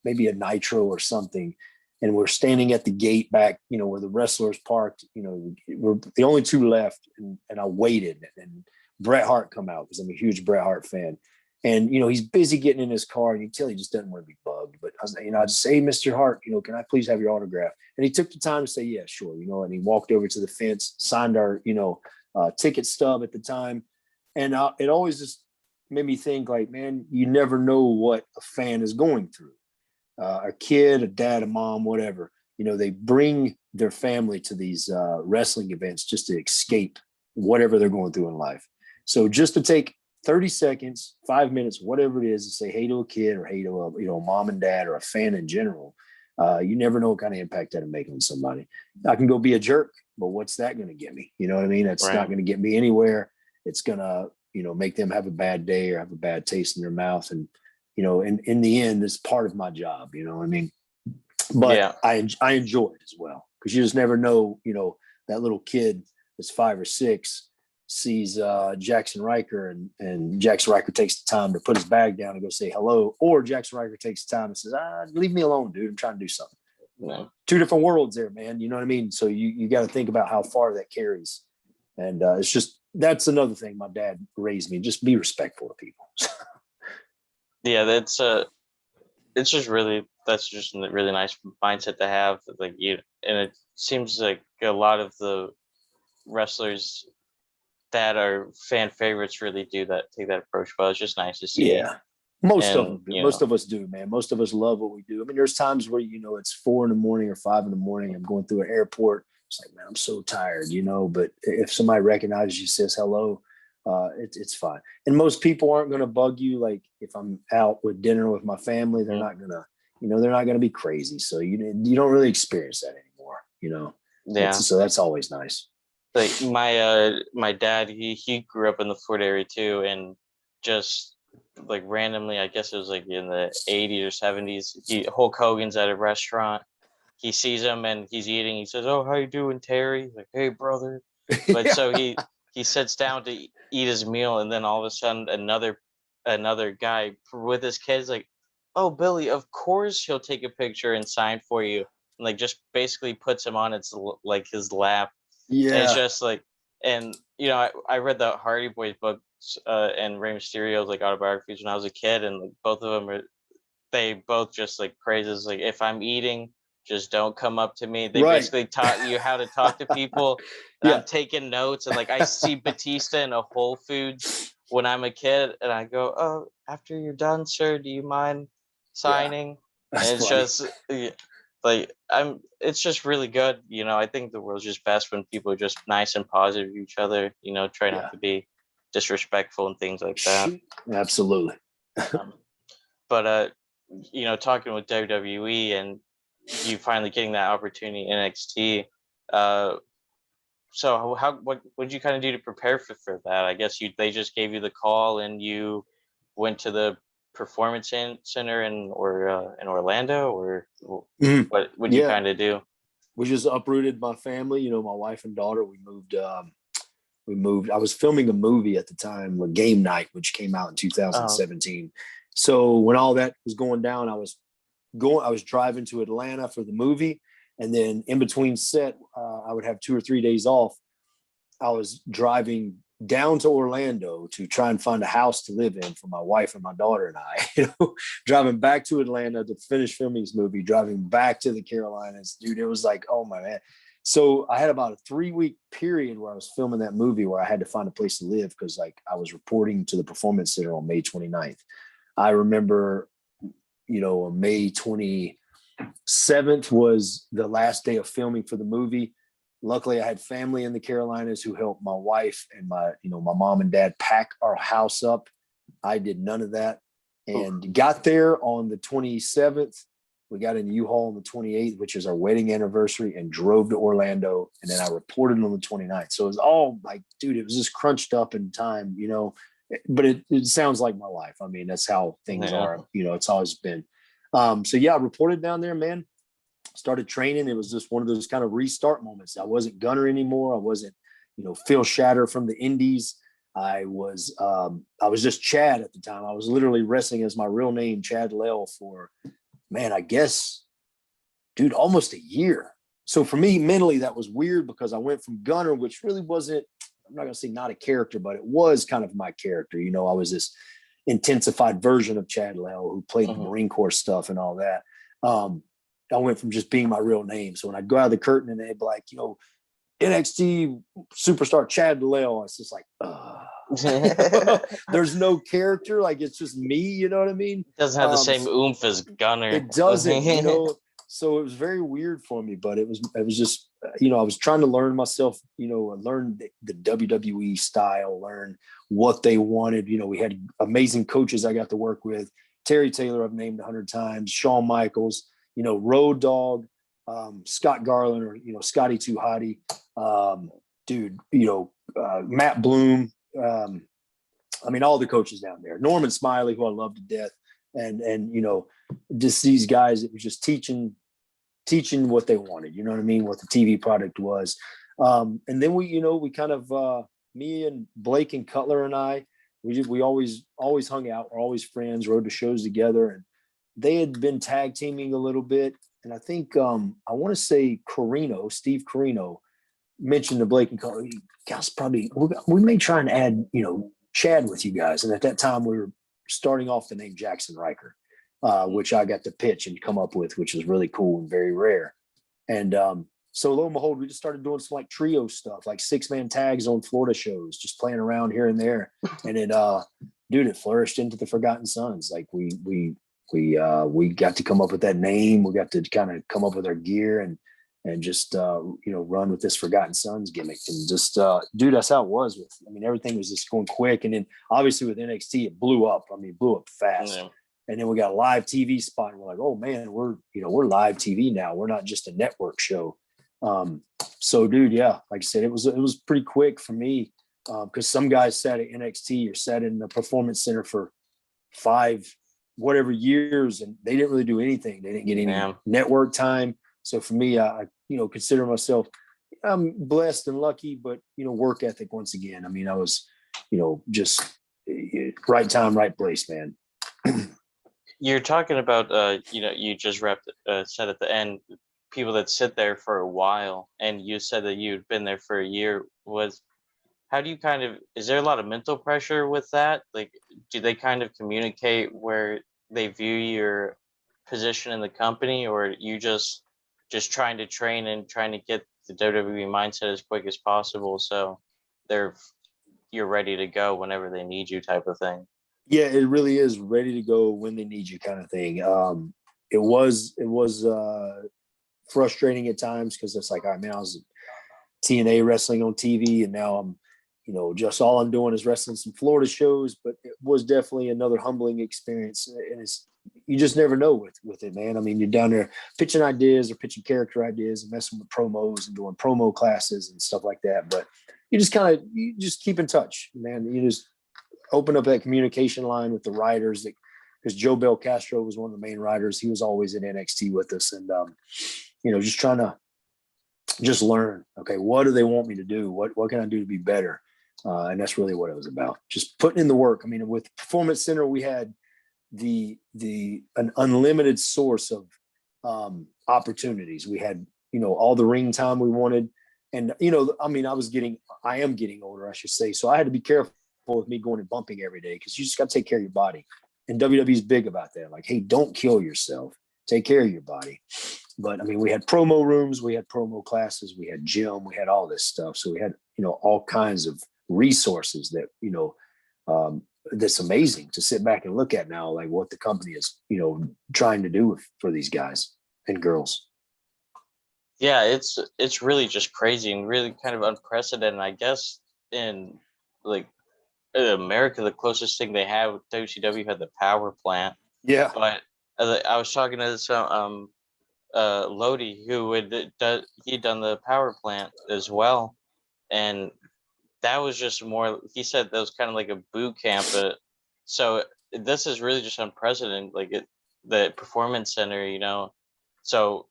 maybe a Nitro or something, and we're standing at the gate back, where the wrestlers parked. We're the only two left, and I waited, and Bret Hart come out because I'm a huge Bret Hart fan. And, he's busy getting in his car, and you can tell he just doesn't want to be bugged. But I was, I just say, hey, Mr. Hart, can I please have your autograph? And he took the time to say, yeah, sure. And he walked over to the fence, signed our, ticket stub at the time. And it always just made me think, like, man, you never know what a fan is going through. A kid, a dad, a mom, whatever, they bring their family to these wrestling events just to escape whatever they're going through in life. So just to take 30 seconds, 5 minutes, whatever it is, to say hey to a kid or hey to a mom and dad or a fan in general, you never know what kind of impact that'll make on somebody. I can go be a jerk, but what's that going to get me? You know what I mean? That's not going to get me anywhere. It's going to, make them have a bad day or have a bad taste in their mouth. And, in the end, it's part of my job, you know what I mean? But yeah. I enjoy it as well, because you just never know, that little kid that's 5 or 6 sees Jaxson Ryker, and Jaxson Ryker takes the time to put his bag down and go say hello, or Jaxson Ryker takes the time and says, leave me alone, dude, I'm trying to do something. Yeah. 2 different worlds there, man. You know what I mean? So you got to think about how far that carries. And that's another thing my dad raised me, just be respectful to people. Yeah, that's just a really nice mindset to have. Like, and it seems like a lot of the wrestlers that are fan favorites really do take that approach. But it's just nice to see. Yeah, most of us do, man. Most of us love what we do. I mean, there's times where it's 4 a.m. or 5 a.m. I'm going through an airport. It's like, man, I'm so tired, But if somebody recognizes you, says hello, it's fine. And most people aren't going to bug you. Like if I'm out with dinner with my family, they're not gonna, they're not going to be crazy. So you don't really experience that anymore. Yeah. So that's always nice. Like my dad, he grew up in the Fort area too, and just like randomly, I guess it was like in the 80s or 70s, Hulk Hogan's at a restaurant. He sees him and he's eating. He says, "Oh, how you doing, Terry?" He's like, "Hey, brother." But so he sits down to eat his meal, and then all of a sudden another guy with his kids like, "Oh, Billy, of course he'll take a picture and sign for you," and like just basically puts him on his lap. Yeah. And it's just like, and I read the Hardy Boys books and Rey Mysterio's like autobiographies when I was a kid, and like both of them they both just like praises, like, if I'm eating, just don't come up to me. They basically taught you how to talk to people. Yeah. I'm taking notes, and like I see Batista in a Whole Foods when I'm a kid, and I go, "Oh, after you're done, sir, do you mind signing?" Yeah. And it's funny. Just like it's just really good. I think the world's just best when people are just nice and positive to each other, try not to be disrespectful and things like that. Absolutely. But talking with WWE and you finally getting that opportunity in NXT, so what did you kind of do to prepare for that? I guess they just gave you the call and you went to the Performance Center in Orlando, or what would you kind of do? We just uprooted my family, my wife and daughter. We moved. I was filming a movie at the time, Game Night, which came out in 2017. So when all that was going down, I was driving to Atlanta for the movie, and then in between set, I would have 2 or 3 days off. I was driving down to Orlando to try and find a house to live in for my wife and my daughter and I, driving back to Atlanta to finish filming this movie, driving back to the Carolinas, dude, it was like, oh my man. So I had about a 3-week period where I was filming that movie where I had to find a place to live because like I was reporting to the Performance Center on May 29th. I remember, May 27th was the last day of filming for the movie. Luckily, I had family in the Carolinas who helped my wife and my mom and dad pack our house up. I did none of that and got there on the 27th. We got in U-Haul on the 28th, which is our wedding anniversary, and drove to Orlando. And then I reported on the 29th. So it was all like, dude, it was just crunched up in time, but it sounds like my life. I mean, that's how things are, it's always been. So yeah, I reported down there, man. Started training. It was just one of those kind of restart moments. I wasn't Gunner anymore. I wasn't, Phil Shatter from the Indies. I was just Chad at the time. I was literally wrestling as my real name, Chad Lell, for, man, I guess, dude, almost a year. So for me, mentally, that was weird because I went from Gunner, which really wasn't, I'm not going to say not a character, but it was kind of my character. I was this intensified version of Chad Lell who played the Marine Corps stuff and all that. I went from just being my real name. So when I'd go out of the curtain and they'd be like, NXT superstar Chad Lell, it's just like, there's no character. Like, it's just me, you know what I mean? Doesn't have the same oomph as Gunner. It doesn't, so it was very weird for me, but it was just, I was trying to learn myself, learn the WWE style, learn what they wanted. We had amazing coaches I got to work with. Terry Taylor, I've named 100 times, Shawn Michaels, Road Dogg, Scott Garland, or, Scotty Too Hottie, dude, Matt Bloom. I mean, all the coaches down there, Norman Smiley, who I love to death. And, just these guys that were just teaching what they wanted, you know what I mean? What the TV product was. And then we kind of, me and Blake and Cutler and I, we always hung out. We're always friends, rode to shows together. And they had been tag teaming a little bit. And I think, I want to say Steve Carino mentioned to Blake and Cutler, guys, probably, we may try and add, Chad with you guys. And at that time we were starting off the name Jaxson Ryker, which I got to pitch and come up with, which was really cool and very rare. And so lo and behold, we just started doing some like trio stuff, like 6-man tags on Florida shows, just playing around here and there. And it flourished into the Forgotten Sons. Like we got to come up with that name. We got to kind of come up with our gear and just run with this Forgotten Sons gimmick, and just dude, that's how it was. Everything was just going quick. And then obviously with NXT, it blew up. It blew up fast. Yeah. And then we got a live TV spot, and we're like, oh man, we're live TV now. We're not just a network show. So dude, yeah, like I said, it was pretty quick for me, because some guys sat at NXT or sat in the Performance Center for 5 whatever years, and they didn't really do anything. They didn't get any network time. So for me, I consider myself, I'm blessed and lucky, but work ethic once again. I was, just right time, right place, man. You're talking about, you just said at the end, people that sit there for a while, and you said that you'd been there for a year. How do you is there a lot of mental pressure with that? Like, do they kind of communicate where they view your position in the company, or you just trying to train and trying to get the WWE mindset as quick as possible, so you're ready to go whenever they need you, type of thing? Yeah, it really is ready to go when they need you, kind of thing. It was frustrating at times, because it's like, all right, man, I was TNA wrestling on TV, and now I'm, just all I'm doing is wrestling some Florida shows. But it was definitely another humbling experience, and you just never know with it, man. You're down there pitching ideas or pitching character ideas and messing with promos and doing promo classes and stuff like that. But you just keep in touch, man. You just open up that communication line with the writers, because Joe Bel Castro was one of the main writers. He was always in NXT with us, and just trying to just learn. Okay, what do they want me to do? What can I do to be better? And that's really what it was about. Just putting in the work. With Performance Center, we had an unlimited source of opportunities. We had all the ring time we wanted. And, I am getting older, I should say. So I had to be careful with me going and bumping every day because you just got to take care of your body. And WWE is big about that. Like, hey, don't kill yourself. Take care of your body. But I mean, we had promo rooms, we had promo classes, we had gym, we had all this stuff. So we had, all kinds of resources that, that's amazing to sit back and look at now, like what the company is, trying to do for these guys and girls. Yeah, it's really just crazy and really kind of unprecedented. I guess in like in America, the closest thing they have with WCW had the power plant. Yeah. But I was talking to some Lodi who he'd done the power plant as well, and that was just more. He said that was kind of like a boot camp. So this is really just unprecedented. Like the performance center, So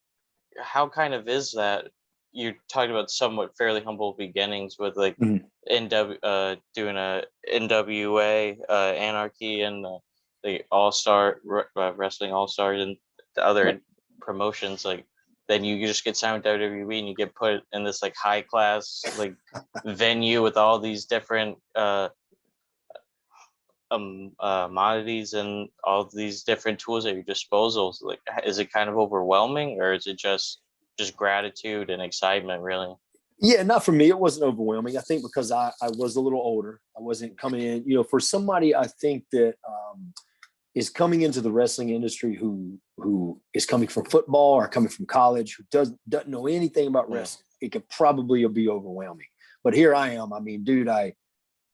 how kind of is that? You're talking about somewhat fairly humble beginnings with like doing a NWA Anarchy and the All Star Wrestling All Stars and the other promotions. Like then you just get signed with WWE and you get put in this like high class like venue with all these different commodities and all these different tools at your disposal. Like, is it kind of overwhelming, or is it just gratitude and excitement, really? Yeah, not for me. It wasn't overwhelming. I think because I was a little older. I wasn't coming in, for somebody I think that is coming into the wrestling industry who is coming from football or coming from college, who doesn't know anything about wrestling. It could probably be overwhelming. But here I am. I mean, dude, I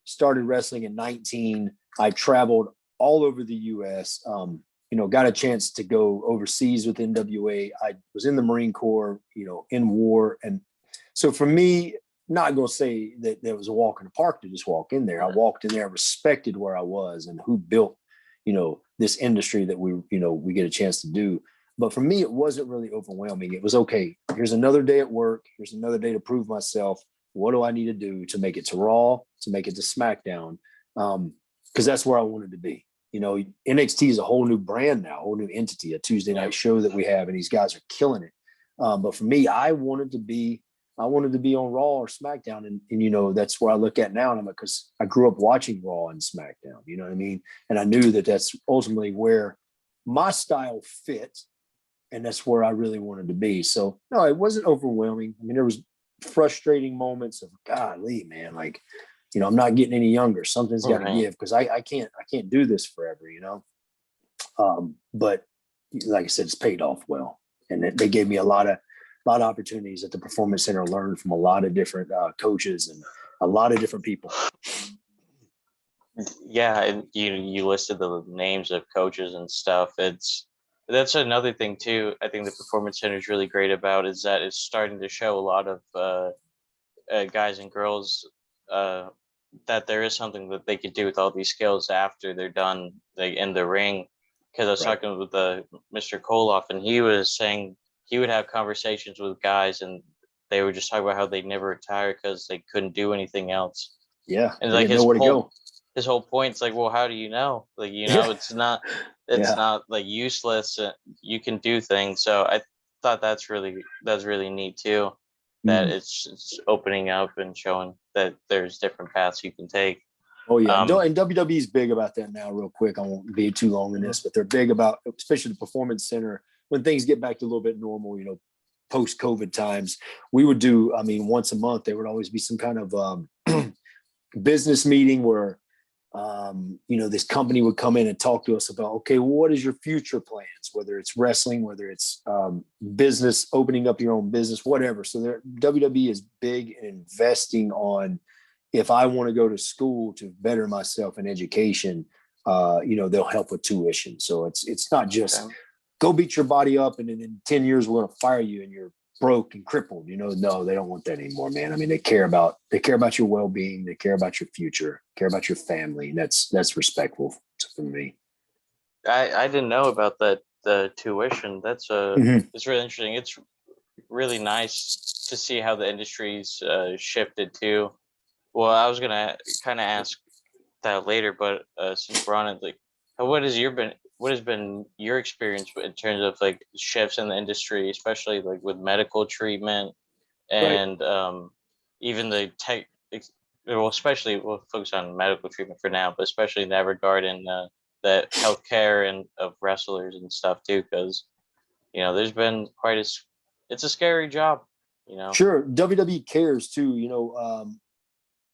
started wrestling at 19. I traveled all over the U.S., got a chance to go overseas with NWA. I was in the Marine Corps, in war. And so for me, not going to say that there was a walk in the park to just walk in there. I walked in there, respected where I was and who built, this industry that we get a chance to do. But for me, it wasn't really overwhelming. It was, okay, here's another day at work. Here's another day to prove myself. What do I need to do to make it to Raw, to make it to SmackDown? Because that's where I wanted to be. NXT is a whole new brand now, a whole new entity, a Tuesday night show that we have, and these guys are killing it. But for me, I wanted to be on Raw or SmackDown, and that's where I look at now. And I'm like, because I grew up watching Raw and SmackDown, you know what I mean? And I knew that that's ultimately where my style fit, and that's where I really wanted to be. So no, it wasn't overwhelming. I mean, there was frustrating moments of, golly, man, like, I'm not getting any younger. Something's got to give, because I can't do this forever, But like I said, it's paid off well, and they gave me a lot of opportunities at the Performance Center. Learned from a lot of different coaches and a lot of different people. Yeah, and you listed the names of coaches and stuff. That's another thing too. I think the Performance Center is really great about is that it's starting to show a lot of guys and girls that there is something that they could do with all these skills after they're done in the ring. Because I was talking with Mr. Koloff, and he was saying he would have conversations with guys, and they would just talk about how they'd never retire because they couldn't do anything else. Yeah, and like his whole point's like, well, how do you know? Like, it's not like useless. You can do things. So I thought that's really neat too. That it's opening up and showing that there's different paths you can take. Oh yeah, and WWE is big about that now. Real quick, I won't be too long in this, but they're big about, especially the Performance Center, when things get back to a little bit normal. Post-COVID times, we would do. I mean, once a month, there would always be some kind of business meeting where, this company would come in and talk to us about, okay, well, what is your future plans? Whether it's wrestling, whether it's business, opening up your own business, whatever. So WWE is big in investing on, if I want to go to school to better myself in education, they'll help with tuition. So it's not just go beat your body up and then in 10 years we're going to fire you and you're broke and crippled. No, they don't want that anymore, man. I mean, they care about your well-being, they care about your future, care about your family. And that's respectful for me. I didn't know about that, the tuition. That's it's really interesting. It's really nice to see how the industry's shifted too. Well, I was gonna kind of ask that later, but since we're on it, like, what has been your experience in terms of like shifts in the industry, especially like with medical treatment and even the tech, well, especially we'll focus on medical treatment for now, but especially in that regard in the healthcare and of wrestlers and stuff too, because there's been it's a scary job. Sure, WWE cares too.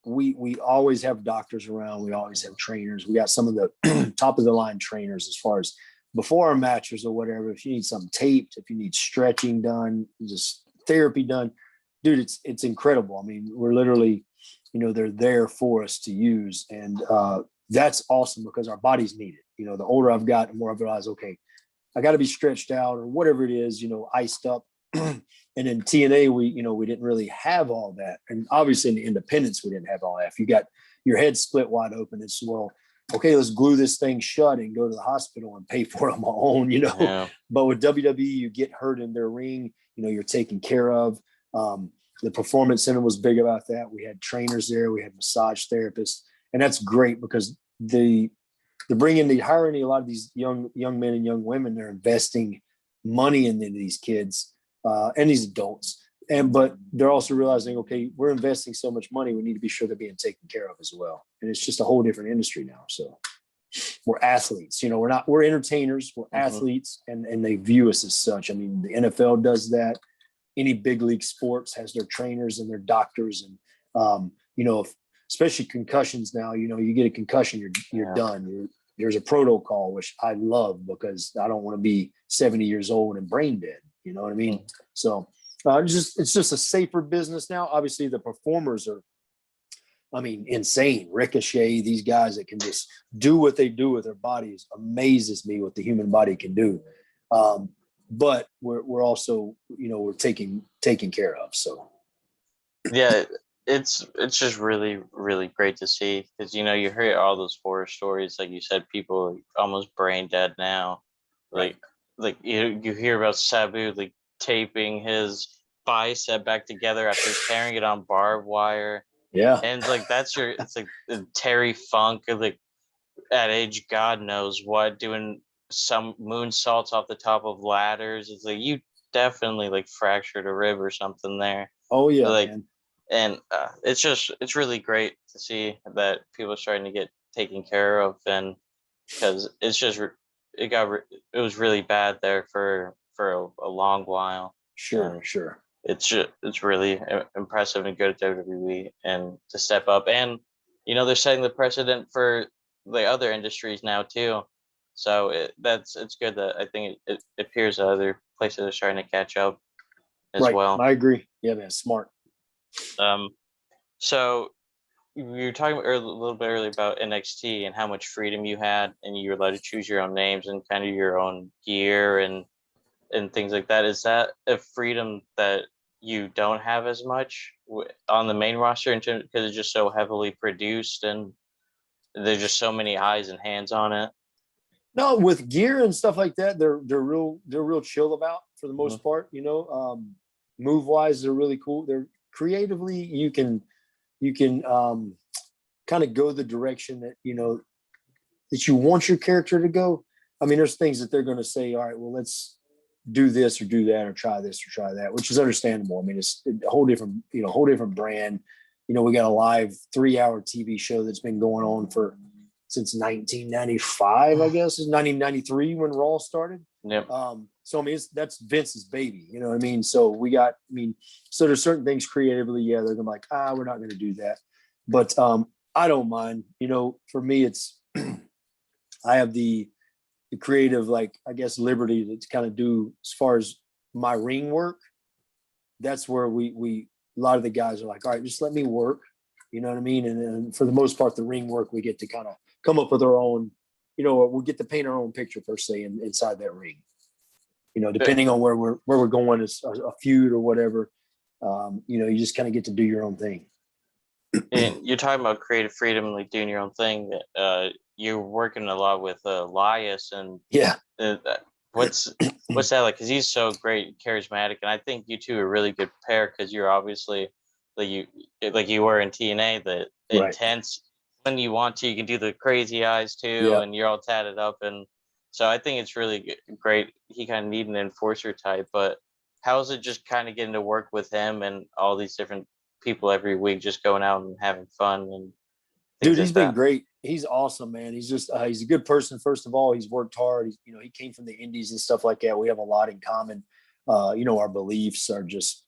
We always have doctors around. We always have trainers. We got some of the top of the line trainers as far as before our matches or whatever. If you need something taped, if you need stretching done, just therapy done, dude, it's incredible. I mean, we're literally, they're there for us to use, and that's awesome because our bodies need it. The older I've gotten, the more I've realized, okay, I got to be stretched out or whatever it is, iced up. And in TNA, we didn't really have all that. And obviously in the independents, we didn't have all that. If you got your head split wide open, it's, well, okay, let's glue this thing shut and go to the hospital and pay for it on my own, Yeah. But with WWE, you get hurt in their ring, you're taken care of. The performance center was big about that. We had trainers there. We had massage therapists. And that's great because they're hiring a lot of these young men and young women. They're investing money into these kids and these adults. But they're also realizing, okay, we're investing so much money, we need to be sure they're being taken care of as well. And it's just a whole different industry now. So we're athletes, we're entertainers, we're athletes, and they view us as such. I mean, the NFL does that. Any big league sports has their trainers and their doctors. And, especially concussions now, you get a concussion, you're done. There's a protocol, which I love because I don't want to be 70 years old and brain dead. You know what I mean? So it's just a safer business now. Obviously, the performers are, insane. Ricochet, these guys that can just do what they do with their bodies amazes me what the human body can do. But we're also, we're taking care of. So yeah, it's just really, really great to see because you hear all those horror stories, like you said, people almost brain dead now. Right. Like you hear about Sabu like taping his bicep back together after tearing it on barbed wire. Yeah. And like it's like Terry Funk, like at age God knows what, doing some moonsaults off the top of ladders. It's like you definitely like fractured a rib or something there. Oh yeah, Like, man. and it's really great to see that people are starting to get taken care of, and because it's just it was really bad there for a long while. Sure. It's really impressive and good at WWE and to step up, and they're setting the precedent for the other industries now too. So it's good that I think it appears that other places are starting to catch up as well. I agree. Yeah, man, smart. So we were talking a little bit earlier about NXT and how much freedom you had, and you were allowed to choose your own names and kind of your own gear and things like that. Is that a freedom that you don't have as much on the main roster because it's just so heavily produced and there's just so many eyes and hands on it? No, with gear and stuff like that, they're real chill about for the most part. Move wise, they're really cool. They're creatively, you can kind of go the direction that that you want your character to go. I mean, there's things that they're going to say, all right, well, let's do this or do that or try this or try that, which is understandable. I mean, it's a whole different brand. We got a live 3-hour TV show that's been going on since 1995, I guess, is 1993 when Raw started. Yep. So I mean, that's Vince's baby, you know what I mean? So so there's certain things creatively, yeah, they're gonna be like, we're not gonna do that. But I don't mind. For me, it's I have the creative, like, I guess, liberty to kind of do as far as my ring work. That's where we a lot of the guys are like, all right, just let me work. You know what I mean? And for the most part, the ring work, we get to kind of come up with our own, we get to paint our own picture per se inside that ring. Depending on where we're going, as a feud or whatever, you just kind of get to do your own thing. And you're talking about creative freedom, like doing your own thing. You're working a lot with Elias, and yeah, what's that like? Because he's so great, charismatic, and I think you two are a really good pair because you're obviously like you were in TNA, the right. Intense. When you want to, you can do the crazy eyes too, Yeah. and you're all tatted up, and so I think it's really great. He kind of needed an enforcer type, but how is it just kind of getting to work with him and all these different people every week, just going out and having fun and things Dude, like he's been that. great. He's awesome, man. He's just he's a good person. First of all, he's worked hard. He came from the Indies and stuff like that. We have a lot in common. Our beliefs are just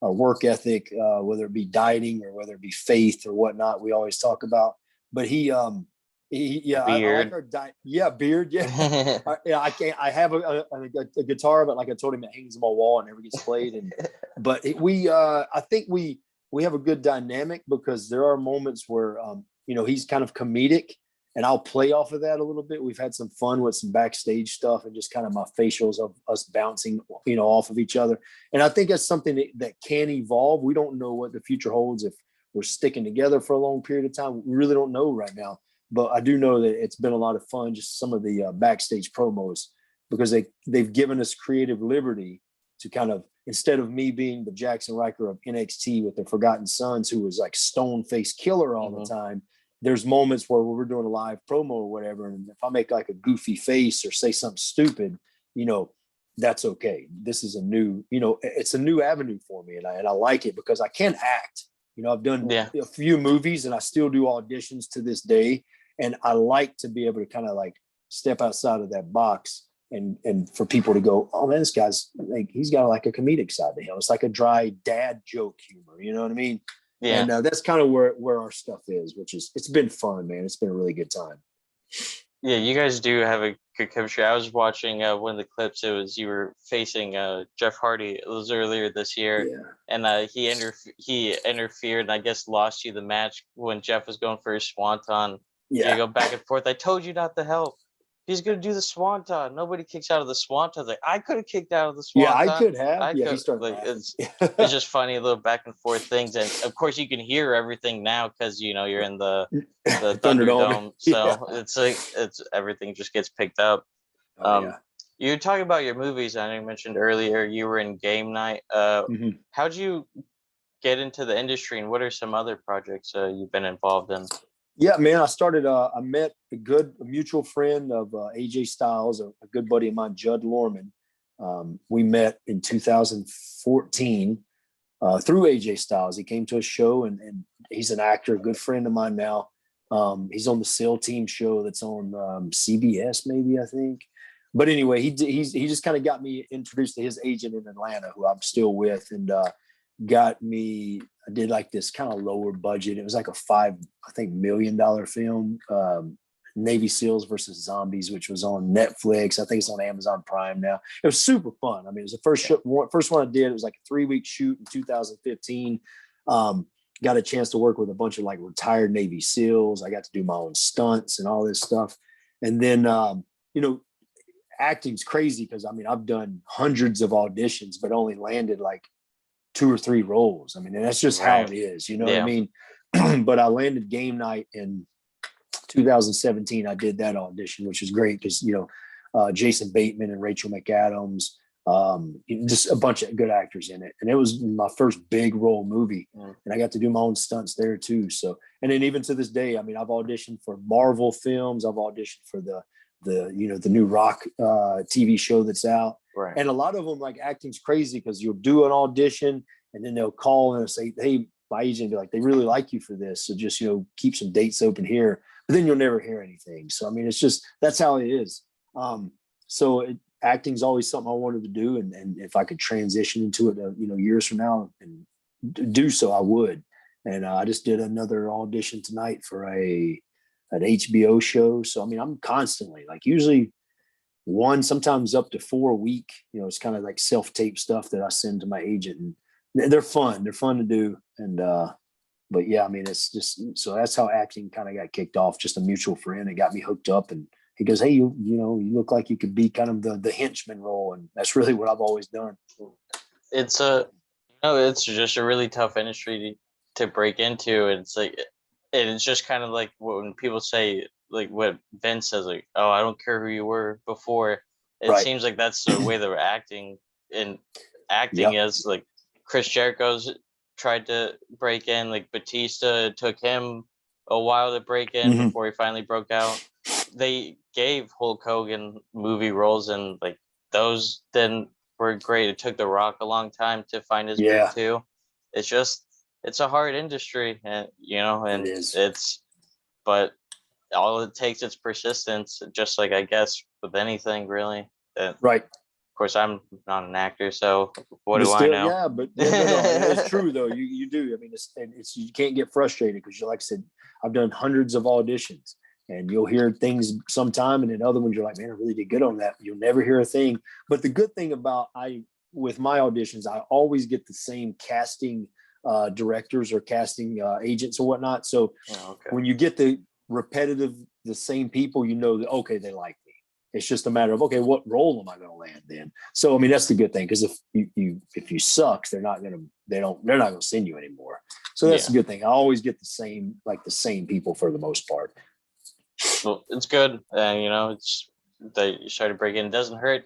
our work ethic, whether it be dieting or whether it be faith or whatnot. We always talk about. But I like Beard. our diet. Yeah, beard. Yeah, I can't. I have a guitar, but like I told him, it hangs on my wall and never gets played. I think we have a good dynamic because there are moments where he's kind of comedic and I'll play off of that a little bit. We've had some fun with some backstage stuff and just kind of my facials of us bouncing off of each other. And I think that's something that can evolve. We don't know what the future holds if we're sticking together for a long period of time. We really don't know right now, but I do know that it's been a lot of fun, just some of the backstage promos, because they've given us creative liberty to kind of, instead of me being the Jaxson Ryker of NXT with the Forgotten Sons, who was like stone face killer all the time, there's moments where we're doing a live promo or whatever, and if I make like a goofy face or say something stupid, that's okay. This is it's a new avenue for me, and I like it because I can act. I've done a few movies and I still do auditions to this day, and I like to be able to kind of like step outside of that box and for people to go, oh man, this guy's like, he's got like a comedic side to him. It's like a dry dad joke humor. You know what I mean? Yeah. And that's kind of where our stuff is, it's been fun, man. It's been a really good time. Yeah, you guys do have a good chemistry. I was watching one of the clips. It was you were facing Jeff Hardy. It was earlier this year, and he interfered and I guess lost you the match when Jeff was going for his swanton. Yeah, you go back and forth. I told you not to help. He's gonna do the swanton. Nobody kicks out of the swanton. Like, I could have kicked out of the swanton. Yeah, I could have. He started like it's just funny little back and forth things, and of course you can hear everything now because you're in the Thunderdome. So it's like everything just gets picked up. You're talking about your movies. I know you mentioned earlier you were in Game Night. How'd you get into the industry, and what are some other projects you've been involved in? Yeah, man, I met a mutual friend of AJ Styles, a good buddy of mine, Judd Lorman. We met in 2014 through AJ Styles. He came to a show, and he's an actor, a good friend of mine now. He's on the SEAL Team show that's on CBS, maybe, I think. But anyway, he just kind of got me introduced to his agent in Atlanta, who I'm still with, and got me. I did like this kind of lower budget. It was like a $5 million film, Navy SEALs versus Zombies, which was on Netflix. I think it's on Amazon Prime now. It was super fun. I mean, it was the first one I did. It was like a 3-week shoot in 2015. Got a chance to work with a bunch of like retired Navy SEALs. I got to do my own stunts and all this stuff. And then, acting's crazy because I've done hundreds of auditions, but only landed like 2 or 3 roles. And that's just how it is, what I mean? But I landed Game Night in 2017. I did that audition, which is great because, Jason Bateman and Rachel McAdams, just a bunch of good actors in it. And it was my first big role movie. And I got to do my own stunts there too. So, and then even to this day, I've auditioned for Marvel films. I've auditioned for the new Rock TV show that's out. Right. And a lot of them, like, acting's crazy because you'll do an audition and then they'll call and say, hey, my agent will be like, they really like you for this. So just, keep some dates open here, but then you'll never hear anything. So, it's just, that's how it is. Acting's always something I wanted to do. And if I could transition into it, years from now and do so, I would. And I just did another audition tonight for an HBO show. So, I'm constantly, like, usually 1, sometimes up to 4 a week. It's kind of like self-tape stuff that I send to my agent, and they're fun. They're fun to do. And, but yeah, it's just, so that's how acting kind of got kicked off. Just a mutual friend. It got me hooked up, and he goes, hey, you look like you could be kind of the henchman role. And that's really what I've always done. It's it's just a really tough industry to break into. It's like, it's just kind of like when people say, like what Vince says, like, oh, I don't care who you were before. It seems like that's the way they're acting. And acting is like Chris Jericho's tried to break in, like Batista, it took him a while to break in before he finally broke out. They gave Hulk Hogan movie roles, and like those then were great. It took The Rock a long time to find his move too. It's just it's a hard industry, and It and is. but all it takes is persistence, just like I guess with anything really. Of Right. course, I'm not an actor, so what But do I still, know? yeah, but yeah, no, it's true though. You do. I mean, it's you can't get frustrated because, like I said, I've done hundreds of auditions, and you'll hear things sometime, and then other ones you're like, man, I really did good on that. You'll never hear a thing. But the good thing about with my auditions, I always get the same casting directors or casting agents or whatnot. So Oh, okay. when you get the same people, you know that okay, they like me. It's just a matter of okay, what role am I going to land in? So I mean, that's the good thing because if you suck, they're not going to send you anymore. So that's a good thing. I always get the same people for the most part. Well, it's good, and it's that you try to break in. It doesn't hurt.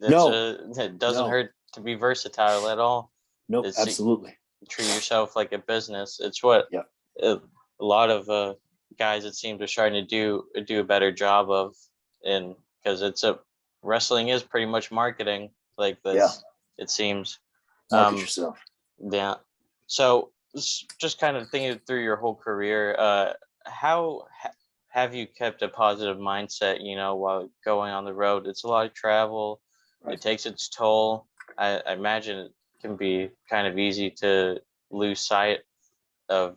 It doesn't hurt to be versatile at all. Nope, absolutely. Treat yourself like a business. It's what a lot of guys, it seems, are starting to do a better job of, and because wrestling is pretty much marketing, like this. Yeah. It seems. Market yourself. Yeah. So just kind of thinking through your whole career, how have you kept a positive mindset, while going on the road? It's a lot of travel. Right. It takes its toll. I imagine it can be kind of easy to lose sight of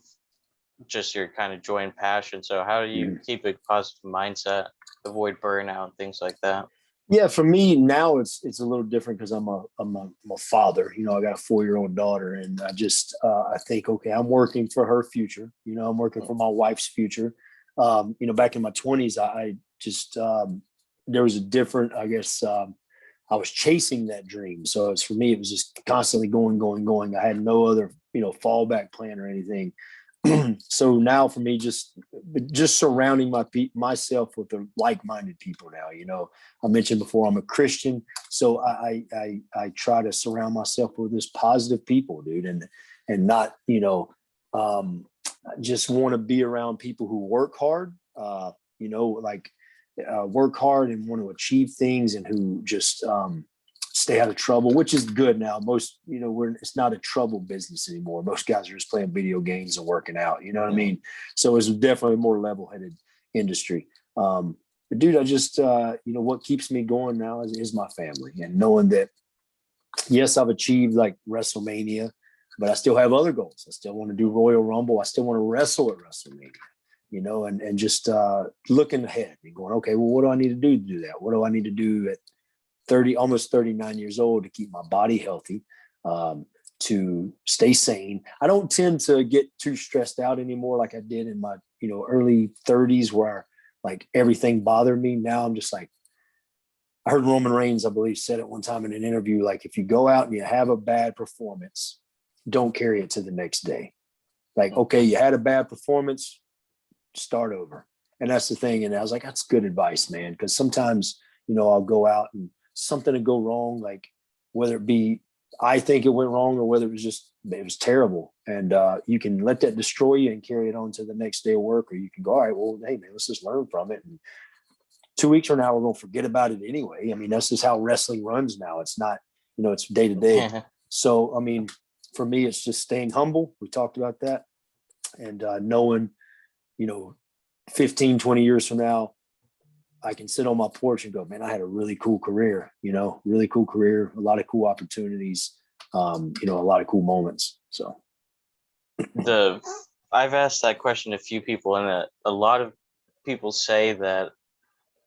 just your kind of joy and passion. So how do you keep a positive mindset, avoid burnout and things like that? Yeah, for me now it's a little different because I'm a father. I got a 4-year-old daughter, and I think, okay, I'm working for her future. I'm working for my wife's future. Back in my 20s, I just there was a different, I guess. I was chasing that dream, so for me, it was just constantly going. I had no other fallback plan or anything. So now for me, just surrounding myself with the like-minded people now. I mentioned before I'm a Christian, so I try to surround myself with this positive people, dude, and not just want to be around people who work hard, work hard and want to achieve things, and who just stay out of trouble, which is good now. Most, it's not a trouble business anymore. Most guys are just playing video games and working out. You know what I mean? So it's definitely a more level-headed industry. But dude, I just, what keeps me going now is my family, and knowing that, yes, I've achieved like WrestleMania, but I still have other goals. I still want to do Royal Rumble. I still want to wrestle at WrestleMania, and just looking ahead and going, okay, well, what do I need to do that? What do I need to do at almost 39 years old to keep my body healthy, to stay sane? I don't tend to get too stressed out anymore like I did in my, early 30s, where like everything bothered me. Now I'm just like, I heard Roman Reigns, I believe, said it one time in an interview, like, if you go out and you have a bad performance, don't carry it to the next day. Like, okay, you had a bad performance, start over. And that's the thing. And I was like, that's good advice, man. Because sometimes, I'll go out and something to go wrong, like whether it be I think it went wrong or whether it was terrible. And you can let that destroy you and carry it on to the next day of work, or you can go, all right, well, hey, man, let's just learn from it. And 2 weeks from now, we're going to forget about it anyway. I mean, that's just how wrestling runs now. It's not, it's day to day. So, I mean, for me, it's just staying humble. We talked about that. And knowing, 15, 20 years from now, I can sit on my porch and go, man, I had a really cool career, really cool career, a lot of cool opportunities, a lot of cool moments. So I've asked that question to a few people, and a lot of people say that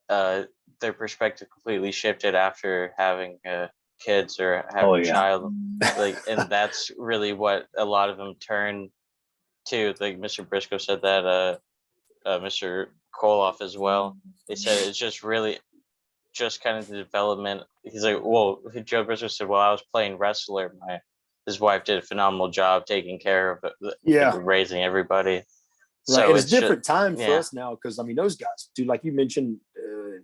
their perspective completely shifted after having kids or having a child, and that's really what a lot of them turn to. Like Mr. Briscoe said that, Mr. Koloff as well. They said it's just really just kind of the development. He's like, well, Joe Briscoe said, well, I was playing wrestler. His wife did a phenomenal job taking care of it, raising everybody. Right. So and it's different time for us now, because I mean, those guys, dude, like you mentioned,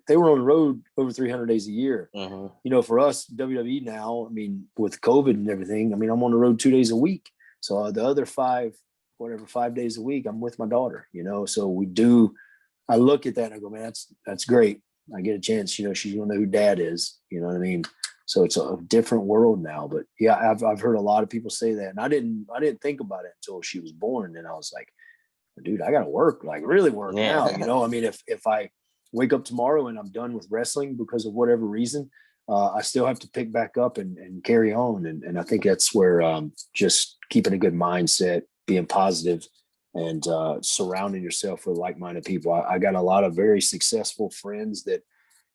they were on the road over 300 days a year. For us, WWE now, I mean, with COVID and everything, I mean, I'm on the road 2 days a week. So the other 5 days a week, I'm with my daughter, so I look at that and I go, man, that's great. I get a chance, she's gonna know who dad is, you know what I mean? So it's a different world now. But yeah, I've heard a lot of people say that, and I didn't think about it until she was born. And I was like, dude, I got to work, like really work now. Yeah. You know, I mean, if I wake up tomorrow and I'm done with wrestling because of whatever reason, I still have to pick back up and carry on. And I think that's where just keeping a good mindset, being positive, and surrounding yourself with like-minded people. I got a lot of very successful friends that,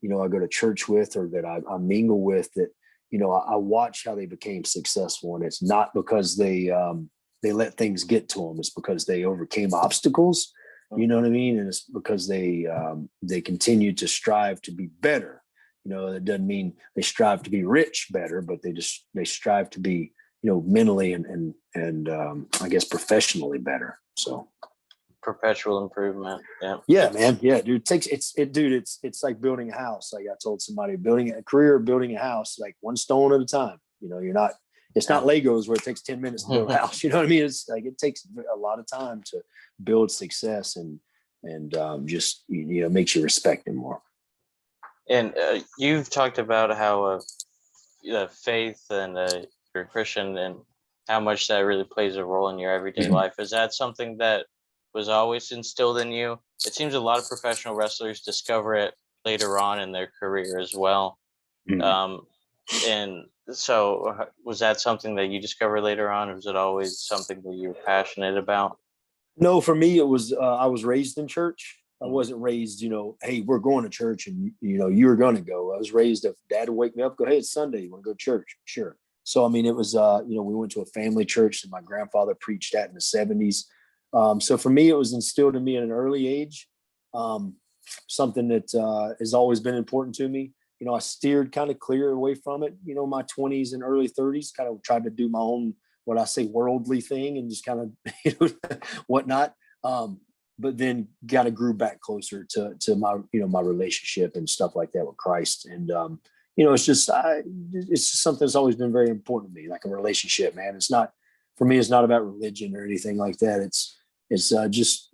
you know, I go to church with, or that I mingle with, that, you know, I watch how they became successful. And it's not because they let things get to them. It's because they overcame obstacles, you know what I mean? And it's because they continue to strive to be better. You know, it doesn't mean they strive to be rich better, but they strive to be, you know, mentally and I guess professionally better. So Perpetual improvement. Yeah. yeah, man. Yeah, dude. It's like building a house. Like I told somebody, building a house, like one stone at a time. You know, it's not Legos where it takes 10 minutes to build a house. You know what I mean? It's like, it takes a lot of time to build success, and just, you know, makes you respect it more. And you've talked about how faith and you're a Christian, and how much that really plays a role in your everyday life. Is that something that was always instilled in you? It seems a lot of professional wrestlers discover it later on in their career as well. And so was that something that you discovered later on, or was it always something that you were passionate about? No, for me, it was, I was raised in church. I wasn't raised, you know, hey, we're going to church and, you know, you were going to go. I was raised, if dad would wake me up, go, hey, it's Sunday, you want to go to church? Sure. So, I mean, it was, you know, we went to a family church that my grandfather preached at in the 70s. So for me, it was instilled in me at an early age, something that has always been important to me. You know, I steered kind of clear away from it, you know, my 20s and early 30s, kind of tried to do my own, what I say, worldly thing, and just kind of, you know, whatnot. But then kind of grew back closer to my, you know, my relationship and stuff like that with Christ. And, you know, it's just something that's always been very important to me, like a relationship, man. It's not, for me, it's not about religion or anything like that. It's just,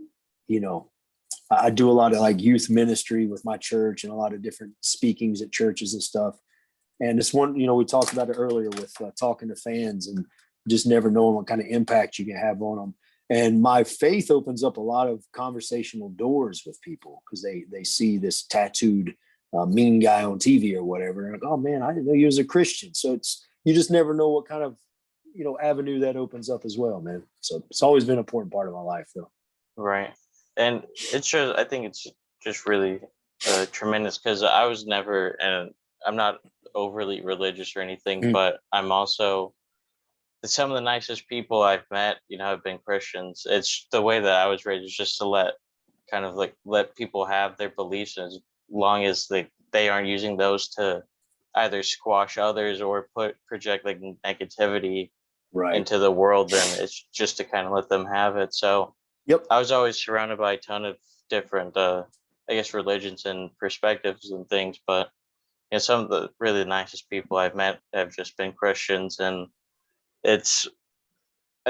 you know, I do a lot of like youth ministry with my church and a lot of different speakings at churches and stuff. And it's one, you know, we talked about it earlier with talking to fans, and just never knowing what kind of impact you can have on them. And my faith opens up a lot of conversational doors with people, because they see this tattooed mean guy on TV or whatever. And like, oh man, I didn't know you was a Christian. So you just never know what kind of, you know, avenue that opens up as well, man. So it's always been an important part of my life, though. Right. And I think it's just really tremendous, because I was never, and I'm not overly religious or anything, but I'm also, some of the nicest people I've met, you know, have been Christians. It's the way that I was raised, is just to let people have their beliefs, as long as they aren't using those to either squash others or project like negativity into the world, then it's just to kind of let them have it. So Yep. I was always surrounded by a ton of different, I guess, religions and perspectives and things. But you know, some of the really nicest people I've met have just been Christians, and I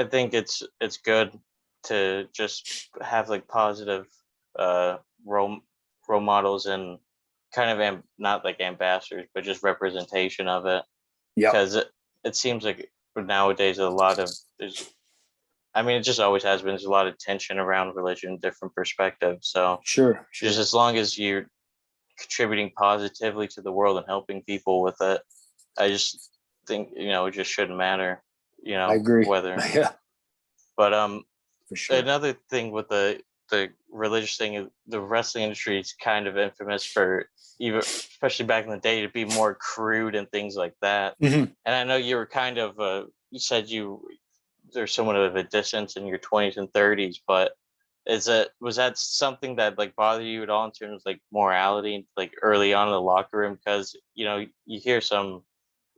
think it's good to just have like positive role models, and kind of not like ambassadors, but just representation of it. Yeah. Because it seems like nowadays it just always has been. There's a lot of tension around religion, different perspectives. So Sure. just as long as you're contributing positively to the world and helping people with it, I just think, you know, it just shouldn't matter, you know, I agree. whether. Yeah. But for sure. another thing with the religious thing, the wrestling industry is kind of infamous for, even especially back in the day, to be more crude and things like that. And I know you were kind of you said there's somewhat of a distance in your 20s and 30s, but was that something that like bothered you at all in terms of like morality, like early on in the locker room? Because, you know, you hear some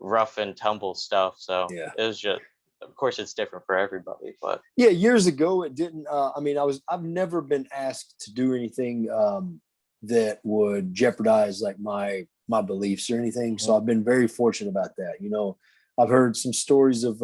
rough and tumble stuff, so Yeah. it was just, of course it's different for everybody, but yeah, years ago it didn't. I mean, I've never been asked to do anything that would jeopardize like my beliefs or anything. So I've been very fortunate about that. You know, I've heard some stories of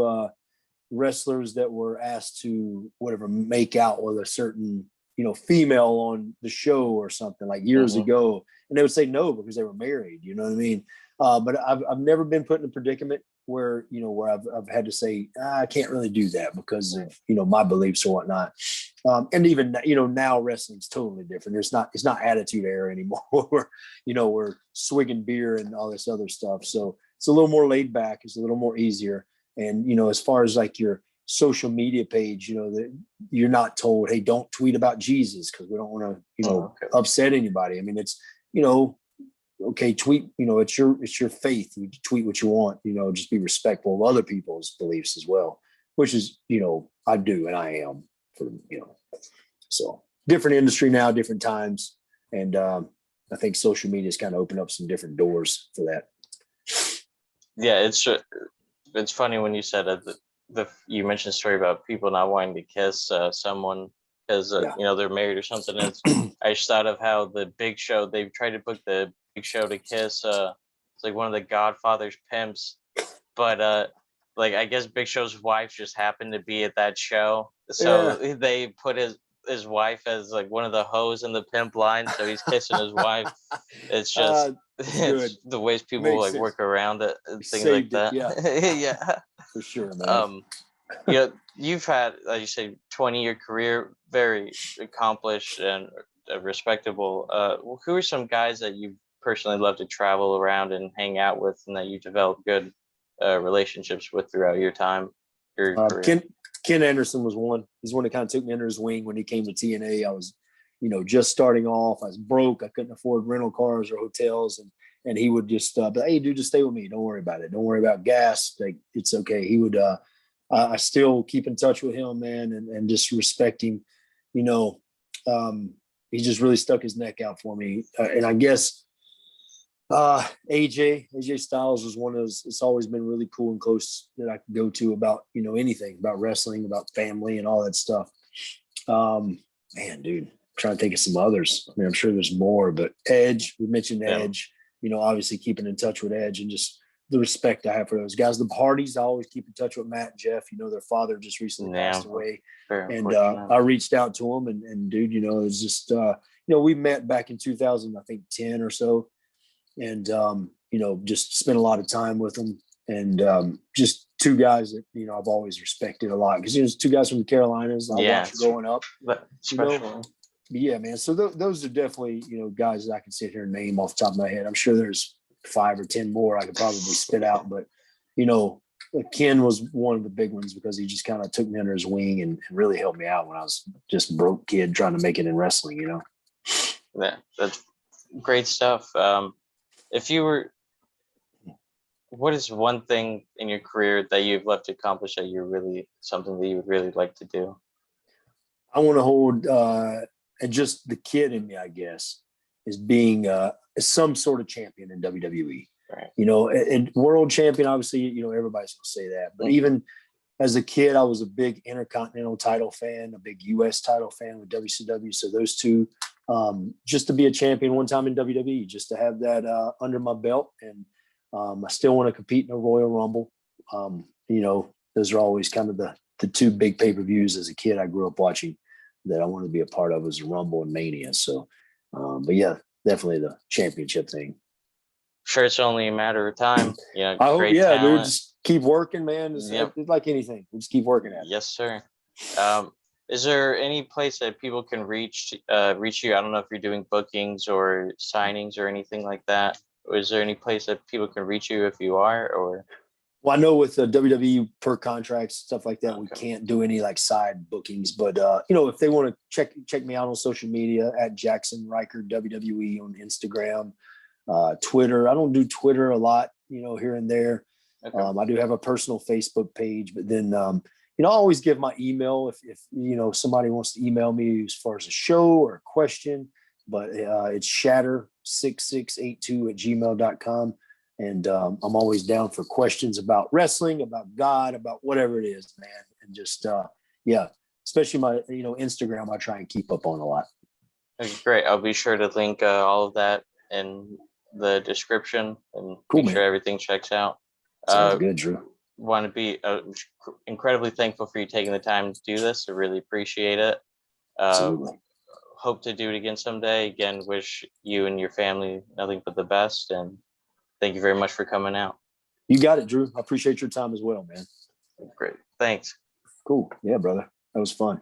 wrestlers that were asked to make out with a certain, you know, female on the show or something like years ago, and they would say no because they were married. You know what I mean? But I've never been put in a predicament where, where I've had to say, I can't really do that because of, my beliefs or whatnot. And even, now wrestling's totally different. It's not attitude era anymore. We're swigging beer and all this other stuff. So it's a little more laid back. It's a little more easier. And, as far as like your social media page, that you're not told, hey, don't tweet about Jesus because we don't want to, upset anybody. I mean, it's, okay, tweet, it's your faith. You tweet what you want, just be respectful of other people's beliefs as well, which is, I do, and I am so different industry now, different times. And I think social media has kind of opened up some different doors for that. Yeah, it's funny when you said you mentioned a story about people not wanting to kiss someone because they're married or something. I just thought of how the Big Show, they've tried to book the Big Show to kiss it's like one of the Godfather's pimps, but like I guess Big Show's wife just happened to be at that show, so they put his wife as like one of the hoes in the pimp line, so he's kissing his wife. It's just it's the ways people makes like work around it and things like that. Yeah, for sure, man. You've had, like you say, 20-year career, very accomplished and respectable. Who are some guys that you personally love to travel around and hang out with, and that you develop good relationships with throughout your time? Career? Ken Anderson was one. He's one that kind of took me under his wing when he came to TNA. I was, just starting off. I was broke. I couldn't afford rental cars or hotels, and he would just be like, hey, dude, just stay with me. Don't worry about it. Don't worry about gas. Like, it's okay. He would. I still keep in touch with him, man, and just respect him. He just really stuck his neck out for me, and I guess. AJ Styles was one of those. It's always been really cool and close that I could go to about anything about wrestling, about family, and all that stuff. Man, dude, I'm trying to think of some others. I mean, I'm sure there's more, but Edge, we mentioned Edge. Obviously keeping in touch with Edge and just the respect I have for those guys. The Hardys, I always keep in touch with Matt and Jeff. Their father just recently passed away, and I reached out to him, and dude, it's just we met back in 2010 or so. And, just spent a lot of time with them, and just two guys that, I've always respected a lot because, it's two guys from the Carolinas. I watched growing up. Yeah, man. So those are definitely, guys that I can sit here and name off the top of my head. I'm sure there's 5 or 10 more I could probably spit out, but, Ken was one of the big ones because he just kind of took me under his wing and really helped me out when I was just a broke kid trying to make it in wrestling, Yeah, that's great stuff. What is one thing in your career that you've left to accomplish that you're really something that you would really like to do? I want to hold, and just the kid in me, I guess, is being some sort of champion in WWE. Right. And world champion, obviously, everybody's going to say that. But even as a kid, I was a big Intercontinental title fan, a big U.S. title fan with WCW. So those two, just to be a champion one time in WWE, just to have that under my belt. And I still want to compete in a Royal Rumble. Those are always kind of the two big pay-per-views as a kid I grew up watching that I wanted to be a part of, was Rumble and Mania. So, but yeah, definitely the championship thing. Sure, it's only a matter of time. I hope, dude, just keep working, man. It's like anything. We just keep working at it. Yes, sir. Is there any place that people can reach you? I don't know if you're doing bookings or signings or anything like that. Or is there any place that people can reach you if you are? Or well, I know with the WWE per contracts, stuff like that, we can't do any like side bookings. But if they want to check me out on social media at Jaxson Ryker WWE on Instagram. Twitter. I don't do Twitter a lot, here and there. Okay. I do have a personal Facebook page, but then, I always give my email if somebody wants to email me as far as a show or a question, but it's shatter6682@gmail.com. And I'm always down for questions about wrestling, about God, about whatever it is, man. And just, especially my, Instagram, I try and keep up on a lot. Okay, great. I'll be sure to link all of that in the description and make sure everything checks out. Sounds good, Drew. Want to be incredibly thankful for you taking the time to do this. I really appreciate it. Absolutely. Hope to do it again someday. Again, wish you and your family nothing but the best. And thank you very much for coming out. You got it, Drew. I appreciate your time as well, man. Great. Thanks. Cool. Yeah, brother. That was fun.